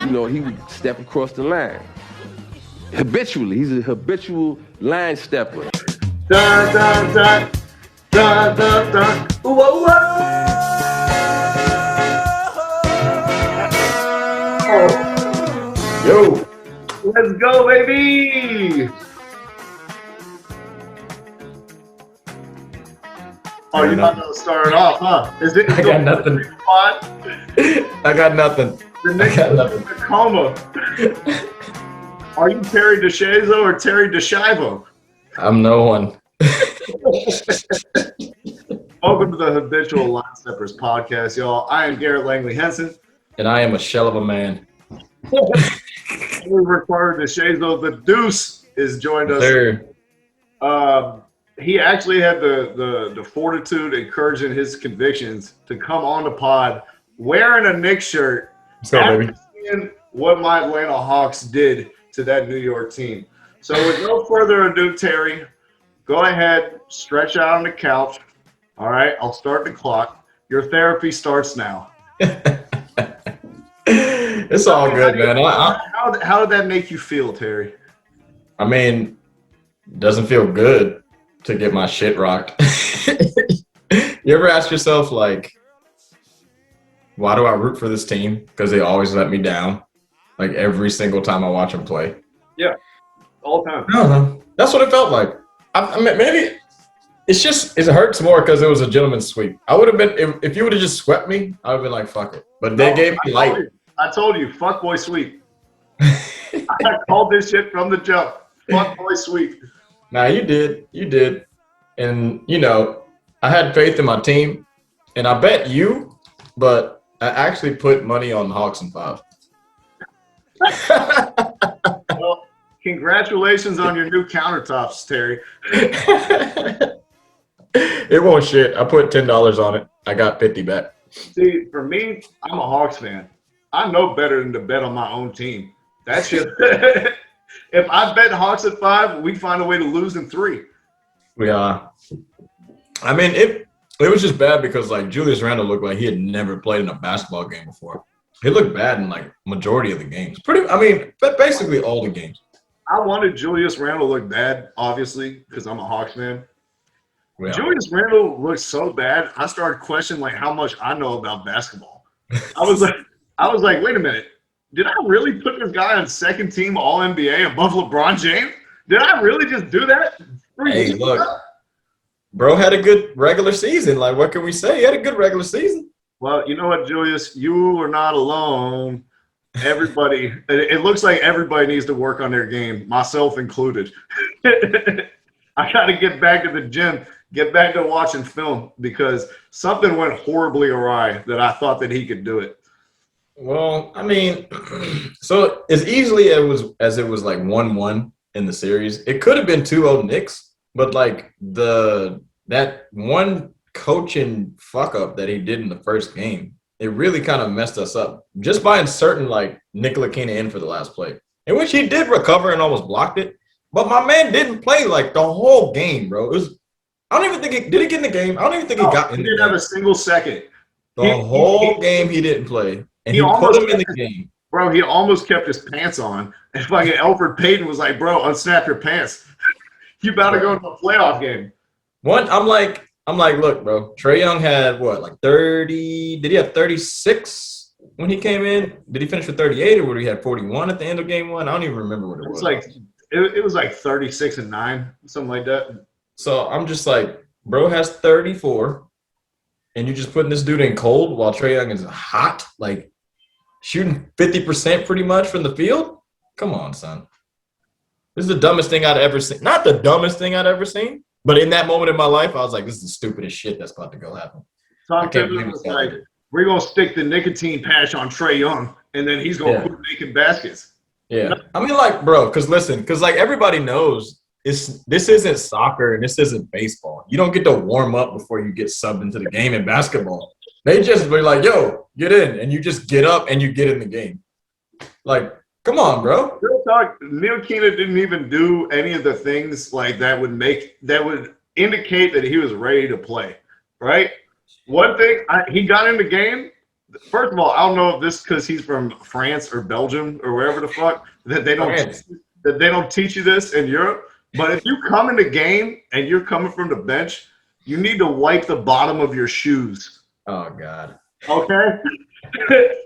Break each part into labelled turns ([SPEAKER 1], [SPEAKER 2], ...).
[SPEAKER 1] he would step across the line. Habitually. He's a habitual line stepper.
[SPEAKER 2] Dun, dun, dun. Dun, dun, dun. Whoa, whoa.
[SPEAKER 3] Yo.
[SPEAKER 2] Let's go, baby. Oh, you about to start it off, huh?
[SPEAKER 3] I got nothing. I got nothing.
[SPEAKER 2] The Knicks are in a coma. Are you Terry Deshazo or Terry Deshivo?
[SPEAKER 3] I'm no one.
[SPEAKER 2] Welcome to the Habitual Line Steppers podcast, y'all. I am Garrett Langley Henson.
[SPEAKER 3] And I am a shell of a man.
[SPEAKER 2] We require Deshazo. The Deuce is joined us.
[SPEAKER 3] Sir.
[SPEAKER 2] He actually had the fortitude and courage in his convictions to come on the pod wearing a Knicks shirt.
[SPEAKER 3] So, baby.
[SPEAKER 2] Seeing what my Atlanta Hawks did to that New York team. So with no further ado, Terry, go ahead, stretch out on the couch. All right, I'll start the clock. Your therapy starts now.
[SPEAKER 3] It's all good, man.
[SPEAKER 2] How did that make you feel, Terry?
[SPEAKER 3] I mean, doesn't feel good to get my shit rocked. You ever ask yourself, like, why do I root for this team? Because they always let me down. Like, every single time I watch them play.
[SPEAKER 2] Yeah, all the time.
[SPEAKER 3] I don't know. That's what it felt like. I mean, maybe it hurts more because it was a gentleman's sweep. I would have been, if you would have just swept me, I would have been like, fuck it. But they gave me light.
[SPEAKER 2] I told you, fuck boy sweep. I called this shit from the jump. Fuck boy sweep.
[SPEAKER 3] Nah, you did. And, I had faith in my team. And I bet you, but I actually put money on Hawks in 5.
[SPEAKER 2] Well, congratulations on your new countertops, Terry.
[SPEAKER 3] It won't shit. I put $10 on it. I got 50 back.
[SPEAKER 2] See, for me, I'm a Hawks fan. I know better than to bet on my own team. That's just if I bet Hawks at 5, we find a way to lose in 3.
[SPEAKER 3] Yeah. I mean, it was just bad because, like, Julius Randle looked like he had never played in a basketball game before. He looked bad in, like, majority of the games. Basically all the games.
[SPEAKER 2] I wanted Julius Randle to look bad, obviously, because I'm a Hawks fan. Yeah. Julius Randle looked so bad, I started questioning, like, how much I know about basketball. I was like, wait a minute. Did I really put this guy on second team All-NBA above LeBron James? Did I really just do that?
[SPEAKER 3] Hey, look. Bro had a good regular season. Like, what can we say? He had a good regular season.
[SPEAKER 2] Well, you know what, Julius? You are not alone. Everybody, it looks like everybody needs to work on their game, myself included. I got to get back to the gym, get back to watching film because something went horribly awry that I thought that he could do it.
[SPEAKER 3] Well, I mean, so as easily as it was like 1-1 in the series, it could have been 2-0 Knicks, but like that one coaching fuck up that he did in the first game, it really kind of messed us up just by inserting like Nikola Kina in for the last play, in which he did recover and almost blocked it. But my man didn't play like the whole game, bro. I don't even think did he get in the game? I don't even think he got in the game.
[SPEAKER 2] He didn't have a single second.
[SPEAKER 3] The whole game he didn't play. And he put him in the game.
[SPEAKER 2] Bro, he almost kept his pants on. And fucking Elfrid Payton was like, bro, unsnap your pants. You about to go into a playoff game.
[SPEAKER 3] I'm like, look, bro. Trae Young had what, like 30? Did he have 36 when he came in? Did he finish with 38 or would he have 41 at the end of game 1? I don't even remember what it was.
[SPEAKER 2] It was like 36-9, something like that.
[SPEAKER 3] So I'm just like, bro has 34, and you're just putting this dude in cold while Trae Young is hot, like shooting 50% pretty much from the field? Come on, son. This is the dumbest thing I'd ever seen. Not the dumbest thing I'd ever seen, but in that moment in my life, I was like, this is the stupidest shit that's about to go happen.
[SPEAKER 2] Tom Thibodeau was like, we're going to stick the nicotine patch on Trae Young, and then he's going to put making baskets.
[SPEAKER 3] Yeah. I mean, like, bro, because like everybody knows this isn't soccer and this isn't baseball. You don't get to warm up before you get subbed into the game in basketball. They just be like, yo, get in. And you just get up and you get in the game. Like, come on, bro.
[SPEAKER 2] Real talk, Neil Kina didn't even do any of the things like that would indicate that he was ready to play, right? One thing, he got in the game. First of all, I don't know if this because he's from France or Belgium or wherever the fuck that they don't teach you this in Europe. But if you come in the game and you're coming from the bench, you need to wipe the bottom of your shoes.
[SPEAKER 3] Oh God.
[SPEAKER 2] Okay.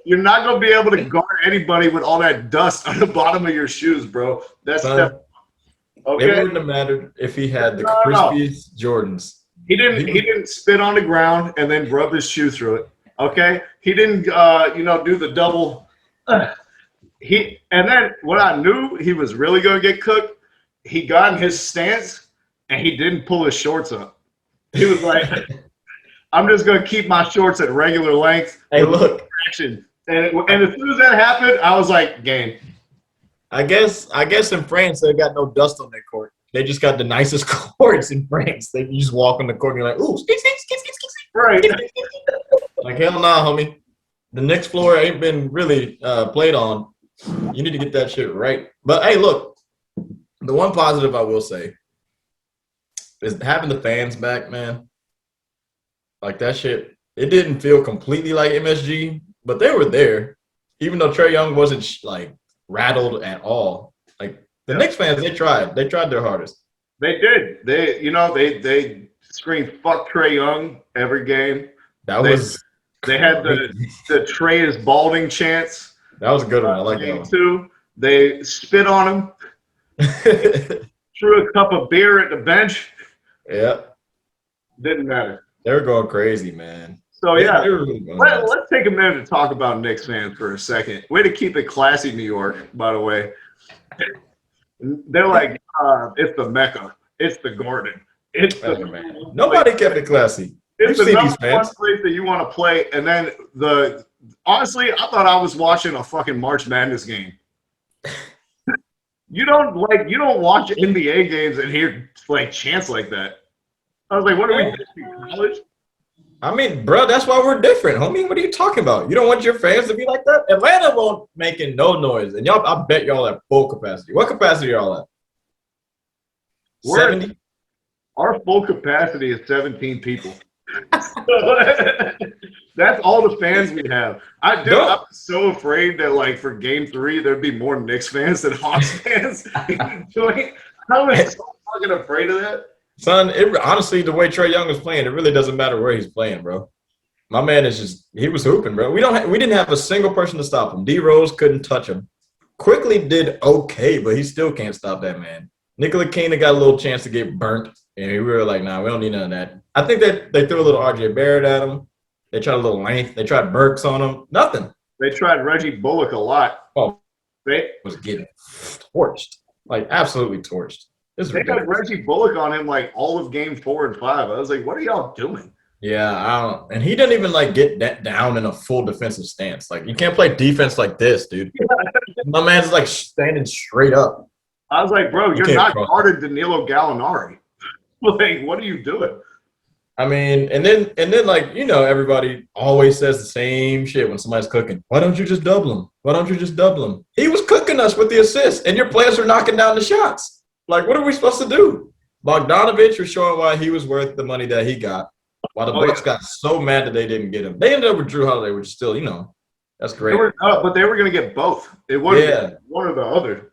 [SPEAKER 2] You're not gonna be able to guard anybody with all that dust on the bottom of your shoes, bro. That's okay.
[SPEAKER 3] It wouldn't have mattered if he had the crispiest Jordans.
[SPEAKER 2] He didn't spit on the ground and then rub his shoe through it. Okay. He didn't do the double. And then what I knew he was really gonna get cooked. He got in his stance and he didn't pull his shorts up. He was like, I'm just going to keep my shorts at regular length.
[SPEAKER 3] Hey, look.
[SPEAKER 2] And as soon as that happened, I was like, game.
[SPEAKER 3] I guess in France, they got no dust on their court. They just got the nicest courts in France. You just walk on the court and you're like, ooh, skis.
[SPEAKER 2] Right.
[SPEAKER 3] Like, hell nah, homie. The Knicks floor ain't been really played on. You need to get that shit right. But, hey, look. The one positive I will say is having the fans back, man. Like that shit, it didn't feel completely like MSG, but they were there. Even though Trae Young wasn't like rattled at all. Like the Knicks fans, they tried their hardest.
[SPEAKER 2] They did. They screamed "fuck Trae Young" every game. They had the Trae is balding chants.
[SPEAKER 3] That was a good one. I like that one
[SPEAKER 2] too. They spit on him. Threw a cup of beer at the bench.
[SPEAKER 3] Yeah.
[SPEAKER 2] Didn't matter.
[SPEAKER 3] They were going crazy, man.
[SPEAKER 2] So, yeah.
[SPEAKER 3] Really
[SPEAKER 2] let's take a minute to talk about Knicks fans for a second. Way to keep it classy, New York, by the way. They're like, it's the Mecca. It's the Garden. It's the
[SPEAKER 3] Nobody kept it classy.
[SPEAKER 2] It's the number one place that you want to play. And then honestly, I thought I was watching a fucking March Madness game. You don't watch NBA games and hear like chants like that. I was like, what are we doing, college?
[SPEAKER 3] I mean, bro, that's why we're different, homie. What are you talking about? You don't want your fans to be like that? Atlanta won't making no noise, and y'all, I bet y'all at full capacity. What capacity are y'all at? 70?
[SPEAKER 2] Our full capacity is 17 people. That's all the fans we have. I'm so afraid that like for game 3 there'd be more Knicks fans than Hawks fans. I'm so fucking afraid of that.
[SPEAKER 3] Son, honestly, the way Trae Young was playing, it really doesn't matter where he's playing, bro. My man he was hooping, bro. We didn't have a single person to stop him. D Rose couldn't touch him. Quickly did okay, but he still can't stop that man. Nikola Kina got a little chance to get burnt, and we were like, nah, we don't need none of that. I think that they threw a little RJ Barrett at him. They tried a little length. They tried Burks on him. Nothing.
[SPEAKER 2] They tried Reggie Bullock a lot.
[SPEAKER 3] Oh, they was getting torched, like absolutely torched.
[SPEAKER 2] They got Reggie Bullock on him like all of game 4 and 5. I was like, what are y'all doing?
[SPEAKER 3] Yeah, and he didn't even like get that down in a full defensive stance. Like you can't play defense like this, dude. My man's like standing straight up.
[SPEAKER 2] I was like, bro, you're not guarded Danilo Gallinari. Like, what are you doing?
[SPEAKER 3] I mean, and then like, everybody always says the same shit when somebody's cooking. Why don't you just double him? Why don't you just double him? He was cooking us with the assists, and your players are knocking down the shots. Like, what are we supposed to do? Bogdanovich was showing why he was worth the money that he got, while the Bucks got so mad that they didn't get him. They ended up with Drew Holiday, which is still, that's great.
[SPEAKER 2] But they were going to get both. It wasn't one or the other.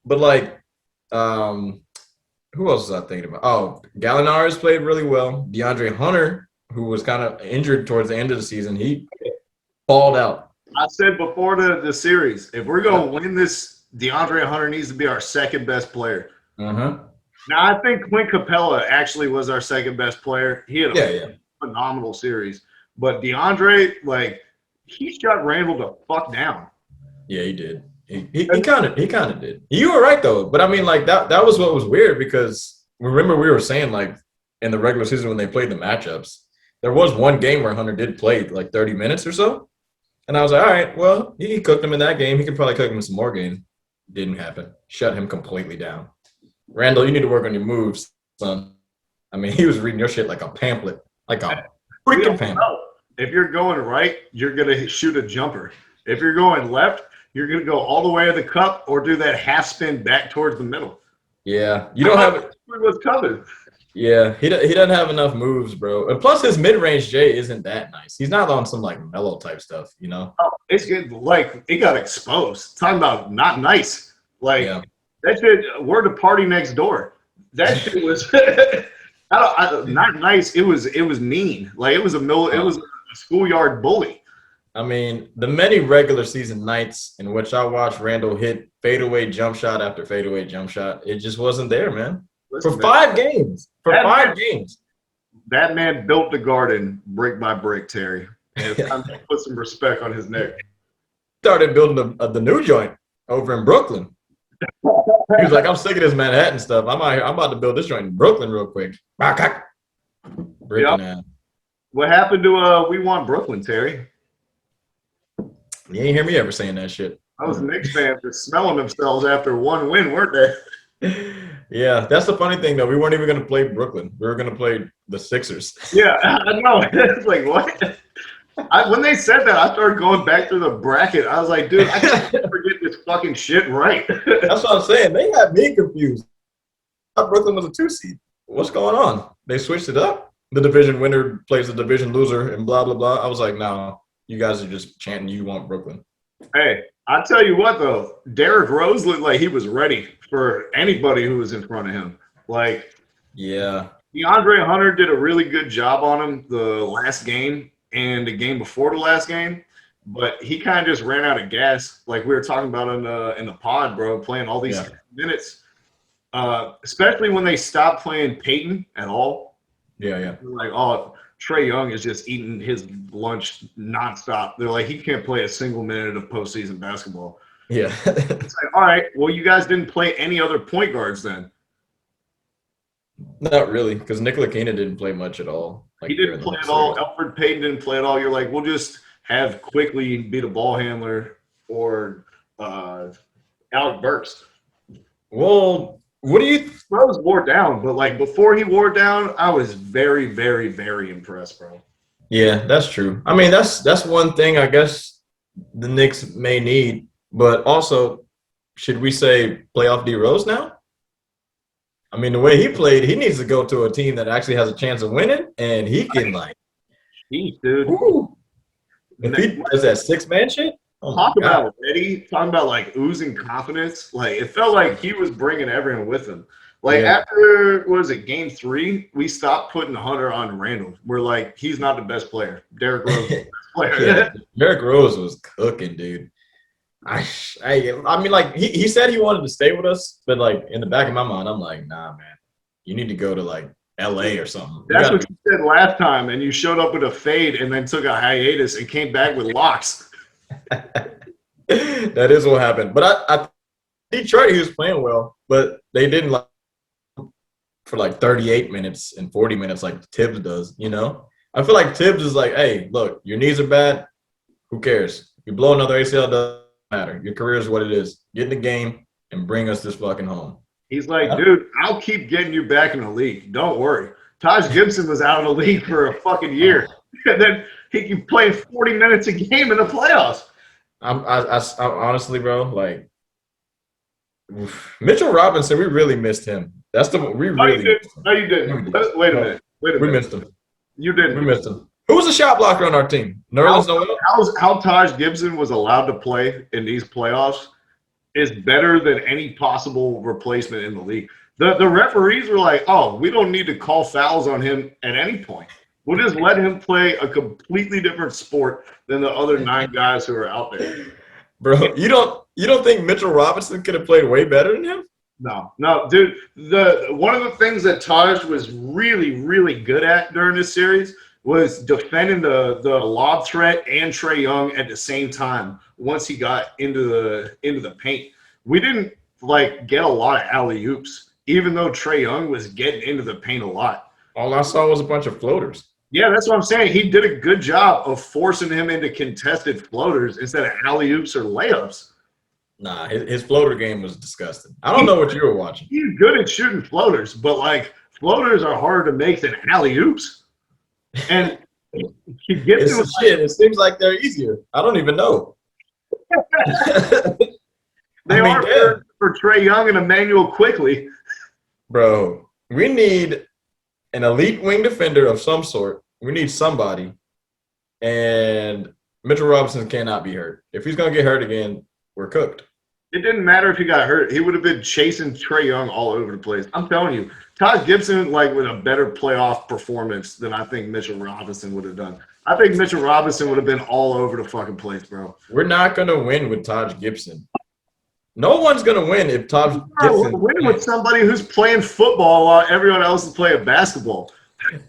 [SPEAKER 3] But like, who else was I thinking about? Oh, Gallinari's played really well. DeAndre Hunter, who was kind of injured towards the end of the season, he balled out.
[SPEAKER 2] I said before the series, if we're going to win this, DeAndre Hunter needs to be our second best player.
[SPEAKER 3] Uh-huh.
[SPEAKER 2] Now, I think Clint Capella actually was our second best player. He had a phenomenal series. But DeAndre, like, he shut Randall the fuck down.
[SPEAKER 3] Yeah, he did. He kind of did. You were right though, but I mean, like that was what was weird because remember we were saying like in the regular season when they played the matchups, there was one game where Hunter did play like 30 minutes or so, and I was like, all right, well he cooked him in that game. He could probably cook him in some more games. Didn't happen. Shut him completely down. Randall, you need to work on your moves, son. I mean, he was reading your shit like a pamphlet, like a freaking pamphlet.
[SPEAKER 2] If you're going right, you're gonna shoot a jumper. If you're going left, you're going to go all the way to the cup or do that half spin back towards the middle.
[SPEAKER 3] Yeah. You don't have it.
[SPEAKER 2] What's coming.
[SPEAKER 3] Yeah, he doesn't have enough moves, bro. And plus, his mid-range J isn't that nice. He's not on some like mellow type stuff, you know.
[SPEAKER 2] Oh, it's good. Like it got exposed. Talking about not nice. Like
[SPEAKER 3] Yeah.
[SPEAKER 2] that shit. We're the party next door. That shit was not nice. It was mean. Like it was It was a schoolyard bully.
[SPEAKER 3] I mean, the many regular season nights in which I watched Randall hit fadeaway jump shot after fadeaway jump shot, it just wasn't there, man.
[SPEAKER 2] Listen,
[SPEAKER 3] For 5 games. For
[SPEAKER 2] That
[SPEAKER 3] 5
[SPEAKER 2] man-
[SPEAKER 3] games.
[SPEAKER 2] That man built the garden brick by brick, Terry. And it's time to put some respect on his neck.
[SPEAKER 3] Started building the new joint over in Brooklyn. He was like, I'm sick of this Manhattan stuff. I'm about to build this joint in Brooklyn real quick. Breaking down.
[SPEAKER 2] What happened to We Want Brooklyn, Terry?
[SPEAKER 3] You ain't hear me ever saying that shit.
[SPEAKER 2] Those Knicks fans were smelling themselves after one win, weren't they?
[SPEAKER 3] Yeah, that's the funny thing, though. We weren't even going to play Brooklyn. We were going to play the Sixers.
[SPEAKER 2] Yeah, I know. It's like, what? When they said that, I started going back through the bracket. I was like, dude, I can't forget this fucking shit right.
[SPEAKER 3] That's what I'm saying. They had me confused. I thought Brooklyn was a 2 seed. What's going on? They switched it up. The division winner plays the division loser and blah, blah, blah. I was like, no, you guys are just chanting you want Brooklyn.
[SPEAKER 2] Hey, I tell you what, though. Derrick Rose looked like he was ready for anybody who was in front of him. Like,
[SPEAKER 3] yeah.
[SPEAKER 2] DeAndre Hunter did a really good job on him the last game and the game before the last game, but he kind of just ran out of gas, like we were talking about in the pod, bro, playing all these minutes, especially when they stopped playing Peyton at all.
[SPEAKER 3] Yeah.
[SPEAKER 2] Like, oh, Trae Young is just eating his lunch nonstop. They're like, he can't play a single minute of postseason basketball.
[SPEAKER 3] Yeah.
[SPEAKER 2] It's like, all right, well, you guys didn't play any other point guards then.
[SPEAKER 3] Not really, because Nikola Keenan didn't play much at all.
[SPEAKER 2] He didn't play at all. Alfred Payton didn't play at all. You're like, we'll just have Quickly be the ball handler or Alec Burks.
[SPEAKER 3] Well, what do you –
[SPEAKER 2] Rose wore down, but like before he wore down, I was very, very, very impressed, bro.
[SPEAKER 3] Yeah, that's true. I mean, that's one thing I guess the Knicks may need, but also, should we say playoff D Rose now? I mean, the way he played, he needs to go to a team that actually has a chance of winning, and he can like,
[SPEAKER 2] Jeez, dude.
[SPEAKER 3] If he does that 6-man shit,
[SPEAKER 2] talk about ready. Talking about like oozing confidence. Like it felt like he was bringing everyone with him. Like after what was it, game 3, we stopped putting Hunter on Randall. We're like, he's not the best player. Derrick Rose is the best player.
[SPEAKER 3] Derrick Rose was cooking, dude. I mean, like he said he wanted to stay with us, but like in the back of my mind, I'm like, nah, man, you need to go to like LA or something.
[SPEAKER 2] That's what you said last time, and you showed up with a fade and then took a hiatus and came back with locks.
[SPEAKER 3] That is what happened. But I Detroit, he was playing well, but they didn't like for like 38 minutes and 40 minutes like Tibbs does, you know? I feel like Tibbs is like, hey, look, your knees are bad. Who cares? You blow another ACL, doesn't matter. Your career is what it is. Get in the game and bring us this fucking home.
[SPEAKER 2] He's like, dude, I'll keep getting you back in the league. Don't worry. Taj Gibson was out of the league for a fucking year. And then he can play 40 minutes a game in the playoffs.
[SPEAKER 3] I'm honestly, bro, like Mitchell Robinson, we really missed him. That's the we really.
[SPEAKER 2] No, you didn't. Wait a minute.
[SPEAKER 3] We missed him.
[SPEAKER 2] You didn't.
[SPEAKER 3] We missed him. Who was the shot blocker on our team? Nerlens Noel?
[SPEAKER 2] How Taj Gibson was allowed to play in these playoffs is better than any possible replacement in the league. The referees were like, oh, we don't need to call fouls on him at any point. We'll just let him play a completely different sport than the other 9 guys who are out there.
[SPEAKER 3] Bro, you don't think Mitchell Robinson could have played way better than him?
[SPEAKER 2] No, dude. One of the things that Taj was really, really good at during this series was defending the lob threat and Trae Young at the same time. Once he got into the paint, we didn't like get a lot of alley oops, even though Trae Young was getting into the paint a lot.
[SPEAKER 3] All I saw was a bunch of floaters.
[SPEAKER 2] Yeah, that's what I'm saying. He did a good job of forcing him into contested floaters instead of alley oops or layups.
[SPEAKER 3] Nah, his floater game was disgusting. I don't know what you were watching.
[SPEAKER 2] He's good at shooting floaters, but like floaters are harder to make than alley oops. And he gets
[SPEAKER 3] it. Shit, it seems like they're easier. I don't even know.
[SPEAKER 2] They are for Trae Young and Emmanuel Quickly.
[SPEAKER 3] Bro, we need an elite wing defender of some sort. We need somebody. And Mitchell Robinson cannot be hurt. If he's going to get hurt again, we're cooked.
[SPEAKER 2] It didn't matter if he got hurt. He would have been chasing Trae Young all over the place. I'm telling you, Todd Gibson, like, with a better playoff performance than I think Mitchell Robinson would have done. I think Mitchell Robinson would have been all over the fucking place, bro.
[SPEAKER 3] We're not going to win with Todd Gibson. No one's going to win if Todd Gibson
[SPEAKER 2] win with somebody who's playing football while everyone else is playing basketball.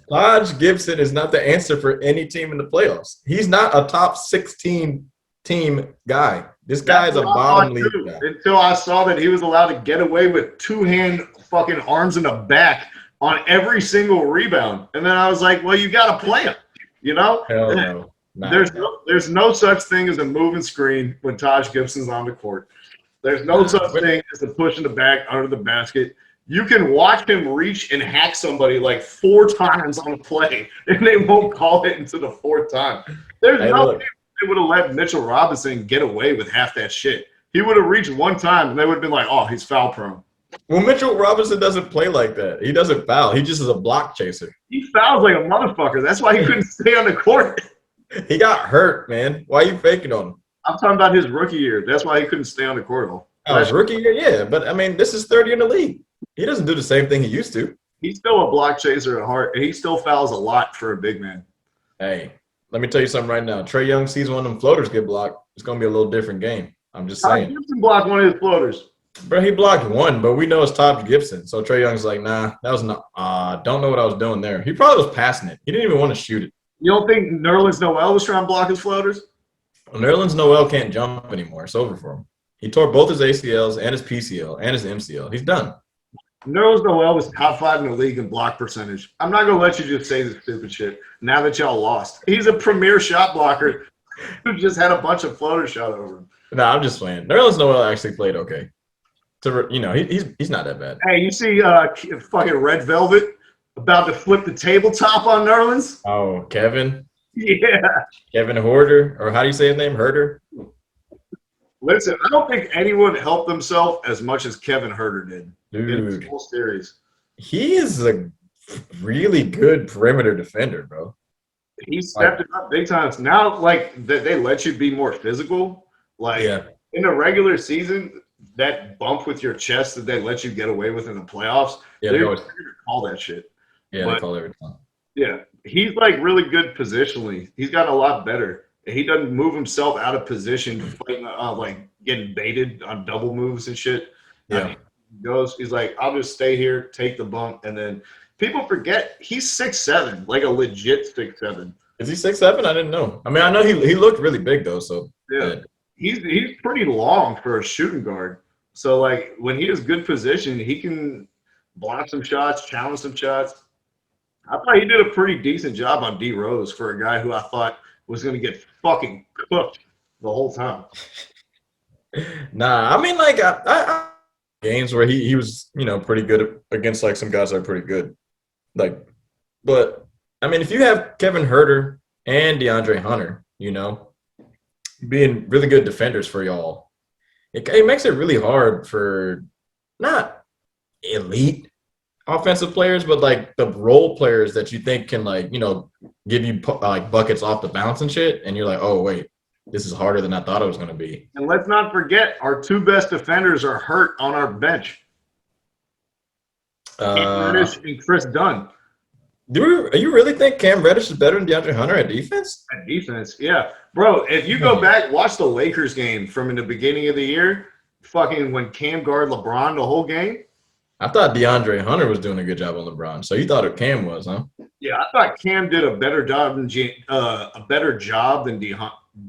[SPEAKER 3] Todd Gibson is not the answer for any team in the playoffs. He's not a top 16 team guy. This guy is a bottom league guy.
[SPEAKER 2] Until I saw that he was allowed to get away with two-hand fucking arms in the back on every single rebound. And then I was like, well, you got to play him, you know?
[SPEAKER 3] Hell no.
[SPEAKER 2] There's no such thing as a moving screen when Taj Gibson's on the court. There's no such thing as a push in the back under the basket. You can watch him reach and hack somebody like 4 times on a play, and they won't call it until the 4th time. There's no way they would have let Mitchell Robinson get away with half that shit. He would have reached one time, and they would have been like, oh, he's foul prone.
[SPEAKER 3] Well, Mitchell Robinson doesn't play like that. He doesn't foul. He just is a block chaser.
[SPEAKER 2] He fouls like a motherfucker. That's why he couldn't stay on the court.
[SPEAKER 3] He got hurt, man. Why are you faking on him?
[SPEAKER 2] I'm talking about his rookie year. That's why he couldn't stay on the court.
[SPEAKER 3] His rookie year, yeah. But, I mean, this is third year in the league. He doesn't do the same thing he used to.
[SPEAKER 2] He's still a block chaser at heart. He still fouls a lot for a big man.
[SPEAKER 3] Hey, let me tell you something right now. Trae Young sees one of them floaters get blocked. It's going to be a little different game. I'm just saying.
[SPEAKER 2] Gibson blocked one of his floaters.
[SPEAKER 3] Bro, he blocked one, but we know it's Todd Gibson. So Trae Young's like, nah, that was not don't know what I was doing there. He probably was passing it. He didn't even want to shoot it.
[SPEAKER 2] You don't think Nerlens Noel was trying to block his floaters?
[SPEAKER 3] Well, Nerlens Noel can't jump anymore. It's over for him. He tore both his ACLs and his PCL and his MCL. He's done.
[SPEAKER 2] Nerlens Noel was top 5 in the league in block percentage. I'm not going to let you just say this stupid shit now that y'all lost. He's a premier shot blocker who just had a bunch of floaters shot over him.
[SPEAKER 3] No, I'm just playing. Nerlens Noel actually played okay. He's not that bad.
[SPEAKER 2] Hey, you see fucking Red Velvet about to flip the tabletop on Nerlens?
[SPEAKER 3] Oh, Kevin?
[SPEAKER 2] Yeah.
[SPEAKER 3] Kevin Hoarder, or how do you say his name? Herder?
[SPEAKER 2] Listen, I don't think anyone helped themselves as much as Kevin Herter did in this whole series.
[SPEAKER 3] He is a really good perimeter defender, bro.
[SPEAKER 2] He stepped it up big time. Now, like, they let you be more physical. Like, in the regular season, that bump with your chest that they let you get away with in the playoffs, they always call that shit.
[SPEAKER 3] Yeah, they call it every time.
[SPEAKER 2] Yeah, he's, like, really good positionally. He's got a lot better. He doesn't move himself out of position, fighting, like getting baited on double moves and shit.
[SPEAKER 3] Yeah,
[SPEAKER 2] he's like, I'll just stay here, take the bump, and then people forget he's 6'7", like a legit 6'7".
[SPEAKER 3] Is he 6'7"? I didn't know. I mean, I know he looked really big though. So
[SPEAKER 2] yeah, he's pretty long for a shooting guard. So like when he has good position, he can block some shots, challenge some shots. I thought he did a pretty decent job on D Rose for a guy who I thought was going to get fucking cooked the whole time.
[SPEAKER 3] Nah, I mean, like, I games where he was, pretty good against, like, some guys that are pretty good. Like, but, I mean, if you have Kevin Herter and DeAndre Hunter, being really good defenders for y'all, it makes it really hard for not elite offensive players, but like the role players that you think can give you like buckets off the bounce and shit, and you're like, oh wait, this is harder than I thought it was going to be.
[SPEAKER 2] And let's not forget, our 2 best defenders are hurt on our bench. Cam Reddish and Chris Dunn.
[SPEAKER 3] Do you really think Cam Reddish is better than DeAndre Hunter at defense?
[SPEAKER 2] At defense, yeah, bro. If you go back, watch the Lakers game from in the beginning of the year, fucking when Cam guarded LeBron the whole game.
[SPEAKER 3] I thought DeAndre Hunter was doing a good job on LeBron. So you thought Cam was, huh?
[SPEAKER 2] Yeah, I thought Cam did a better job than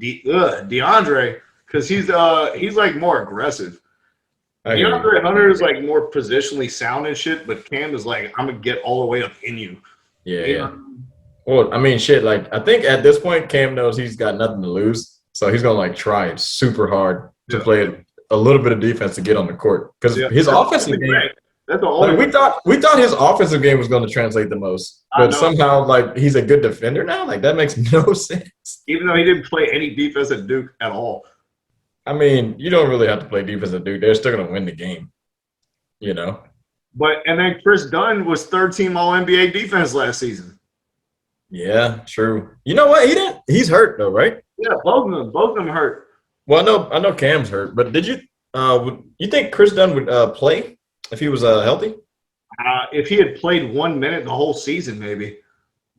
[SPEAKER 2] DeAndre because he's like more aggressive. DeAndre Hunter is like more positionally sound and shit, but Cam is like, I'm gonna get all the way up in you.
[SPEAKER 3] Yeah. Well, I mean, shit. Like, I think at this point, Cam knows he's got nothing to lose, so he's gonna like try it super hard to play a little bit of defense to get on the court because his offensive game.
[SPEAKER 2] That's the only
[SPEAKER 3] we thought his offensive game was going to translate the most, but somehow like he's a good defender now. Like that makes no sense.
[SPEAKER 2] Even though he didn't play any defense at Duke at all.
[SPEAKER 3] I mean, you don't really have to play defense at Duke. They're still going to win the game.
[SPEAKER 2] And then Chris Dunn was third team All NBA defense last season.
[SPEAKER 3] Yeah, true. You know what? He's hurt though, right?
[SPEAKER 2] Yeah, both of them hurt.
[SPEAKER 3] Well, I know Cam's hurt, but did you think Chris Dunn would play if he was healthy?
[SPEAKER 2] If he had played 1 minute the whole season, maybe.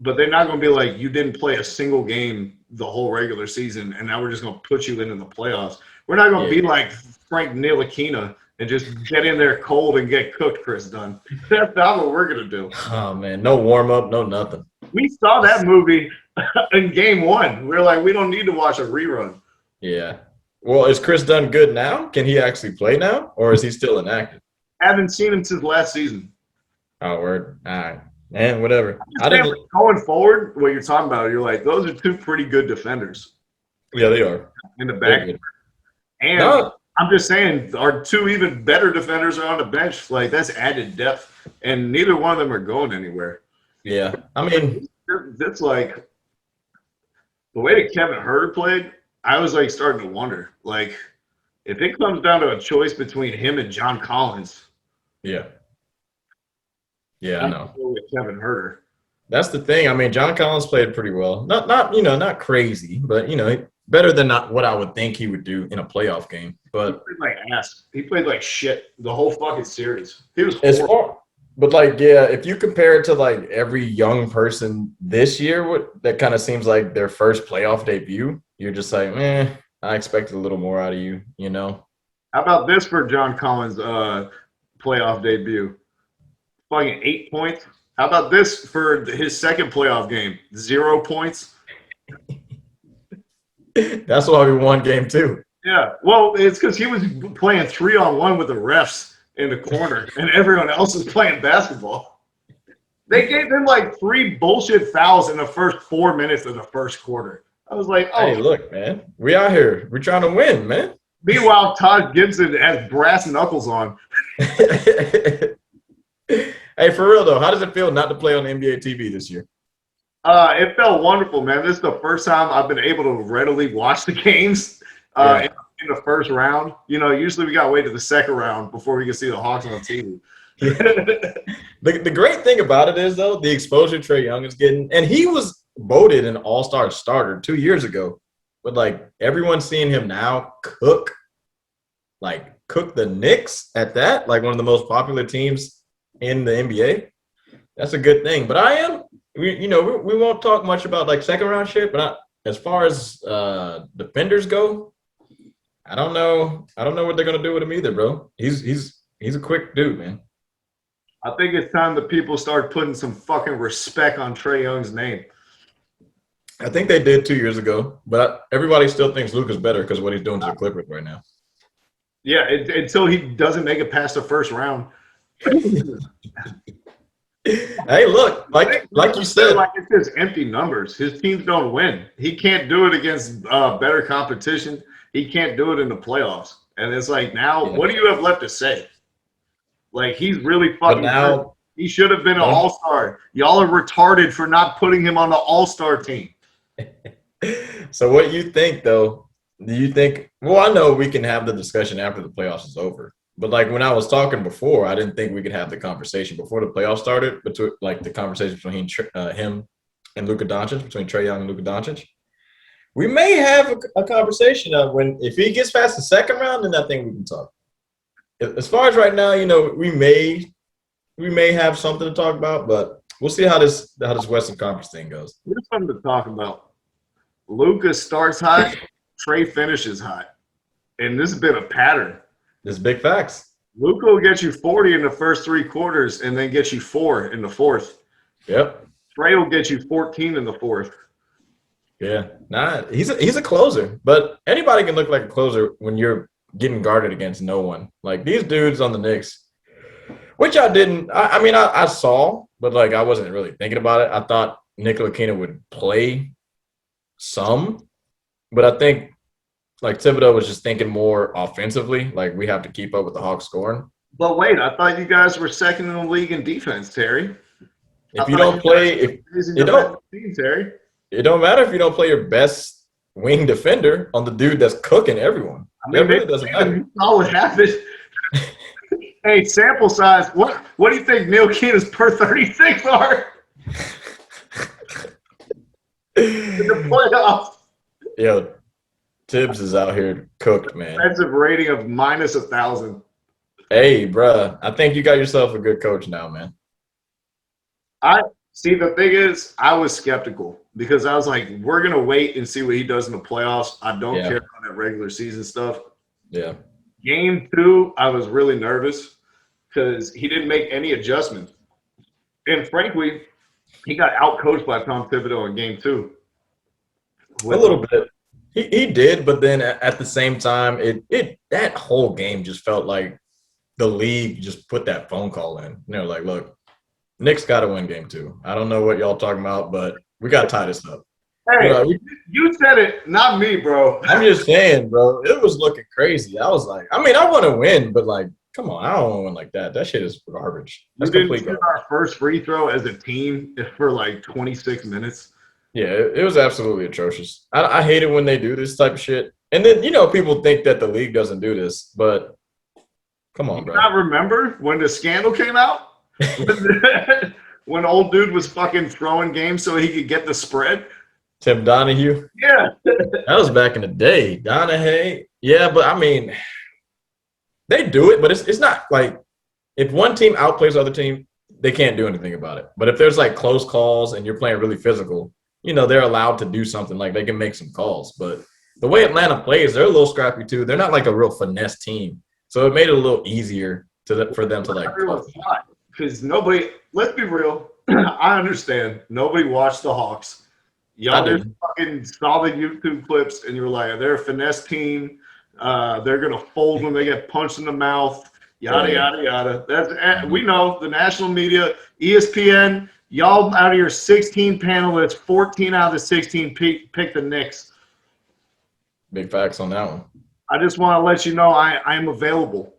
[SPEAKER 2] But they're not going to be like, you didn't play a single game the whole regular season, and now we're just going to put you into the playoffs. We're not going to be like Frank Ntilikina and just get in there cold and get cooked, Chris Dunn. That's not what we're going to do.
[SPEAKER 3] Oh, man, no warm-up, no nothing.
[SPEAKER 2] We saw that movie in game one. We're like, we don't need to watch a rerun.
[SPEAKER 3] Yeah. Well, is Chris Dunn good now? Can he actually play now, or is he still inactive?
[SPEAKER 2] Haven't seen him since last season.
[SPEAKER 3] Oh, word. All right. Man, whatever.
[SPEAKER 2] Going forward, what you're talking about, you're like, those are two pretty good defenders.
[SPEAKER 3] Yeah, they are.
[SPEAKER 2] In the back. And I'm just saying, our two even better defenders are on the bench. Like, that's added depth. And neither one of them are going anywhere.
[SPEAKER 3] Yeah. I mean,
[SPEAKER 2] that's like the way that Kevin Huerter played, I was like starting to wonder. Like, if it comes down to a choice between him and John Collins.
[SPEAKER 3] Yeah. Yeah, I know.
[SPEAKER 2] With Kevin Huerter.
[SPEAKER 3] That's the thing. I mean, John Collins played pretty well. Not crazy, but better than what I would think he would do in a playoff game. But
[SPEAKER 2] he played like ass. He played like shit the whole fucking series. He was horrible.
[SPEAKER 3] But if you compare it to like every young person this year, that kind of seems like their first playoff debut, you're just like, I expected a little more out of you,
[SPEAKER 2] How about this for John Collins' playoff debut? Fucking 8 points. How about this for his second playoff game? 0 points.
[SPEAKER 3] That's why we won game 2.
[SPEAKER 2] Yeah. Well, it's because he was playing 3-on-1 with the refs in the corner, and everyone else is playing basketball. They gave him like 3 bullshit fouls in the first 4 minutes of the first quarter. I was like, oh.
[SPEAKER 3] Hey, look, man. We out here. We're trying to win, man.
[SPEAKER 2] Meanwhile, Todd Gibson has brass knuckles on.
[SPEAKER 3] Hey, for real, though, how does it feel not to play on NBA TV this year?
[SPEAKER 2] It felt wonderful, man. This is the first time I've been able to readily watch the games in the first round. Usually we got to wait to the second round before we can see the Hawks on TV.
[SPEAKER 3] The great thing about it is, though, the exposure Trae Young is getting, and he was voted an all-star starter 2 years ago. But, like, everyone's seeing him now cook the Knicks at that, like one of the most popular teams in the NBA. That's a good thing. But we won't talk much about like second round shit, but as far as defenders go, I don't know what they're gonna do with him either, bro. He's a quick dude, man.
[SPEAKER 2] I think it's time that people start putting some fucking respect on Trae Young's name.
[SPEAKER 3] I think they did 2 years ago, but everybody still thinks Luka's better because of what he's doing to the Clippers right now.
[SPEAKER 2] Yeah, until he doesn't make it past the first round.
[SPEAKER 3] Hey, look, like you said,
[SPEAKER 2] like it's just empty numbers. His teams don't win. He can't do it against better competition. He can't do it in the playoffs. And it's like, now, what do you have left to say? Like, he's really fucking good. He should have been an all-star. Y'all are retarded for not putting him on the all-star team.
[SPEAKER 3] So what you think, though? Do you think – well, I know we can have the discussion after the playoffs is over. But, like, when I was talking before, I didn't think we could have the conversation before the playoffs started, between, like, the conversation between him and Luka Doncic, between Trae Young and Luka Doncic. We may have a conversation of if he gets past the second round, then I think we can talk. As far as right now, we may have something to talk about, but we'll see how this Western Conference thing goes.
[SPEAKER 2] There's something to talk about. Luka starts hot, Trae finishes hot. And this has been a pattern.
[SPEAKER 3] This is big facts.
[SPEAKER 2] Luka will get you 40 in the first 3 quarters and then get you 4 in the fourth.
[SPEAKER 3] Yep.
[SPEAKER 2] Trae will get you 14 in the fourth.
[SPEAKER 3] Yeah. He's a closer, but anybody can look like a closer when you're getting guarded against no one. Like these dudes on the Knicks, which I didn't. I saw, but like I wasn't really thinking about it. I thought Ntilikina would play some, but I think like Thibodeau was just thinking more offensively. Like we have to keep up with the Hawks scoring.
[SPEAKER 2] But wait, I thought you guys were second in the league in defense, Terry.
[SPEAKER 3] If you don't play,
[SPEAKER 2] Terry.
[SPEAKER 3] It don't matter if you don't play your best wing defender on the dude that's cooking everyone.
[SPEAKER 2] I mean,
[SPEAKER 3] that really doesn't matter.
[SPEAKER 2] You saw what happened. Hey, sample size. What do you think Neil Keena's per 36 are in the playoffs?
[SPEAKER 3] Yo, Tibbs is out here cooked, man.
[SPEAKER 2] Defensive rating of minus 1,000.
[SPEAKER 3] Hey, bruh, I think you got yourself a good coach now, man.
[SPEAKER 2] I see. The thing is, I was skeptical because I was like, we're gonna wait and see what he does in the playoffs. I don't care about that regular season stuff.
[SPEAKER 3] Yeah.
[SPEAKER 2] Game 2, I was really nervous because he didn't make any adjustments, and frankly, he got outcoached by Tom Thibodeau in Game 2.
[SPEAKER 3] A little bit. He did, but then at the same time, it that whole game just felt like the league just put that phone call in. You know, like, look, Knicks got to win Game 2. I don't know what y'all talking about, but we got to tie this up.
[SPEAKER 2] Hey, you said it, not me, bro.
[SPEAKER 3] I'm just saying, bro. It was looking crazy. I was like, I mean, I want to win, but like, come on, I don't want to win like that. That shit is garbage. That's complete garbage.
[SPEAKER 2] Our first free throw as a team for like 26 minutes.
[SPEAKER 3] Yeah, it was absolutely atrocious. I hate it when they do this type of shit. And then, you know, people think that the league doesn't do this, but come on, bro.
[SPEAKER 2] I remember when the scandal came out? When old dude was fucking throwing games so he could get the spread?
[SPEAKER 3] Tim Donahue?
[SPEAKER 2] Yeah.
[SPEAKER 3] That was back in the day. Donahue? Yeah, but I mean, they do it, but it's not like if one team outplays the other team, they can't do anything about it. But if there's like close calls and you're playing really physical, you know, they're allowed to do something. Like they can make some calls. But the way Atlanta plays, they're a little scrappy too. They're not like a real finesse team. So it made it a little easier for them to like.
[SPEAKER 2] Because nobody, let's be real, I understand. Nobody watched the Hawks. Y'all just fucking saw the YouTube clips and you were like, they're a finesse team. They're going to fold when they get punched in the mouth. Yada, yada, yada. We know the national media, ESPN, y'all out of your 16 panelists, 14 out of the 16 pick the Knicks.
[SPEAKER 3] Big facts on that one.
[SPEAKER 2] I just want to let you know I am available.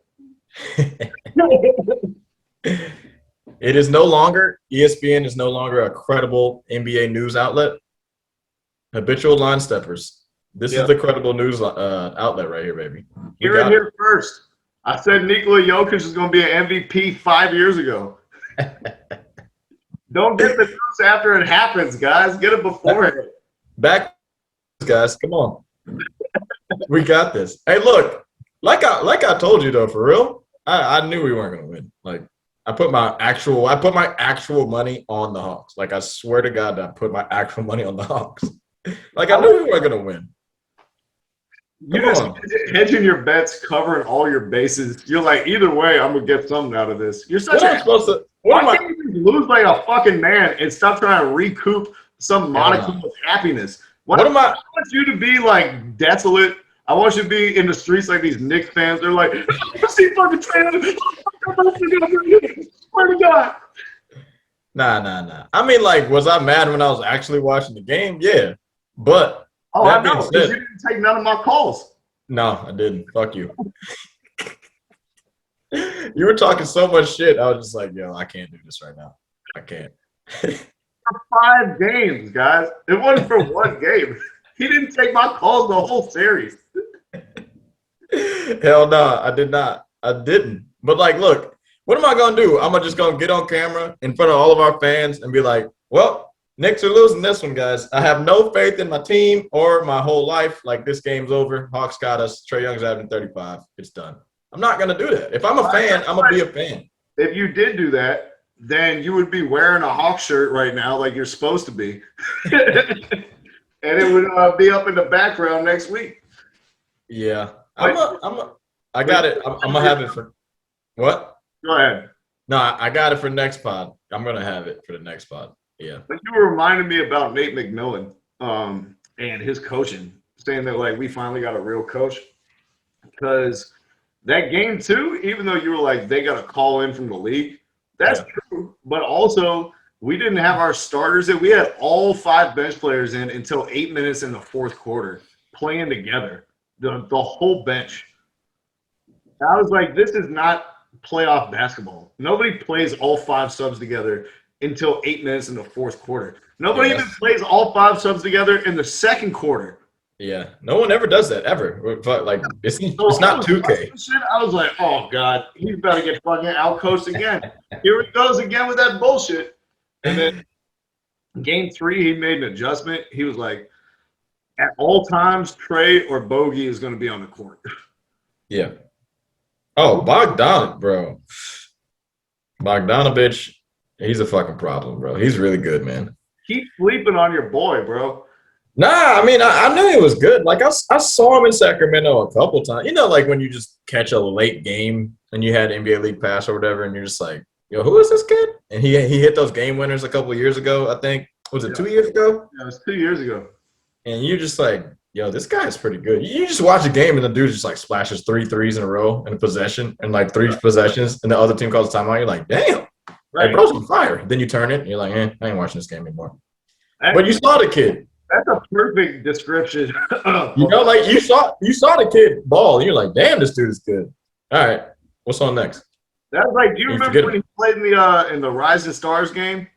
[SPEAKER 3] It is no longer, ESPN is no longer a credible NBA news outlet. Habitual line steppers. This is the credible news outlet right here, baby.
[SPEAKER 2] Here first. I said Nikola Jokic is going to be an MVP 5 years ago. Don't get the news after it happens, guys. Get it beforehand.
[SPEAKER 3] Back, guys. Come on. We got this. Hey, look. Like I told you though, for real, I knew we weren't going to win. Like I put my actual money on the Hawks. Like I swear to God, I put my actual money on the Hawks. Like I knew we weren't going to win.
[SPEAKER 2] You're just hedging your bets, covering all your bases. You're like, either way, I'm gonna get something out of this. You're such why can't you lose like a fucking man and stop trying to recoup some modicum of happiness? I want you to be like desolate. I want you to be in the streets like these Knicks fans. They're like, I see fucking Trent. Swear to God.
[SPEAKER 3] Nah. I mean, like, was I mad when I was actually watching the game? Yeah, but.
[SPEAKER 2] Oh, I know, because you didn't take none of my calls.
[SPEAKER 3] No, I didn't. Fuck you. You were talking so much shit. I was just like, yo, I can't do this right now. I can't.
[SPEAKER 2] For 5 games, guys. It wasn't for one game. He didn't take my calls the whole series.
[SPEAKER 3] Hell no, I did not. I didn't. But, like, look, what am I going to do? I'm just going to get on camera in front of all of our fans and be like, well, Knicks are losing this one, guys. I have no faith in my team or my whole life. Like, this game's over. Hawks got us. Trae Young's having 35. It's done. I'm not going to do that. If I'm a fan, I'm going to be a fan.
[SPEAKER 2] If you did do that, then you would be wearing a Hawks shirt right now like you're supposed to be. And it would be up in the background next week.
[SPEAKER 3] Yeah. I got it. I'm going to have it for – what?
[SPEAKER 2] Go ahead.
[SPEAKER 3] No, I got it for next pod. I'm going to have it for the next pod. Yeah.
[SPEAKER 2] But you were reminding me about Nate McMillan and his coaching, saying that, like, we finally got a real coach. Because that game, too, even though you were like, they got a call in from the league, that's true. But also, we didn't have our starters in. We had all 5 bench players in until 8 minutes in the fourth quarter playing together, the whole bench. I was like, this is not playoff basketball. Nobody plays all 5 subs together until 8 minutes in the fourth quarter. Nobody even plays all 5 subs together in the second quarter.
[SPEAKER 3] Yeah, no one ever does that ever. But like, it's
[SPEAKER 2] So I
[SPEAKER 3] not
[SPEAKER 2] was
[SPEAKER 3] 2K.
[SPEAKER 2] watching this shit, I was like, oh god, he's about to get fucking outcoached again. Here he goes again with that bullshit. And then game 3, he made an adjustment. He was like, at all times, Trey or Bogey is going to be on the court.
[SPEAKER 3] Yeah. Oh, Bogdanovich, he's a fucking problem, bro. He's really good, man.
[SPEAKER 2] Keep sleeping on your boy, bro.
[SPEAKER 3] Nah, I mean, I knew he was good. Like, I saw him in Sacramento a couple times. You know, like when you just catch a late game and you had NBA League Pass or whatever, and you're just like, yo, who is this kid? And he hit those game winners a couple of years ago, I think. Was it 2 years ago?
[SPEAKER 2] Yeah, it was 2 years ago.
[SPEAKER 3] And you're just like, yo, this guy is pretty good. You just watch a game and the dude just like splashes 3 threes in a row in a possession and like 3 possessions, and the other team calls a timeout. You're like, damn,
[SPEAKER 2] Right.
[SPEAKER 3] like, bro's on fire. Then you turn it and you're like, I ain't watching this game anymore.
[SPEAKER 2] That-
[SPEAKER 3] But you saw the kid.
[SPEAKER 2] That's a perfect description.
[SPEAKER 3] You know, like you saw the kid ball, and you're like, damn, this dude is good. All right, what's on next?
[SPEAKER 2] That's like, do you remember when he played in the Rising Stars game?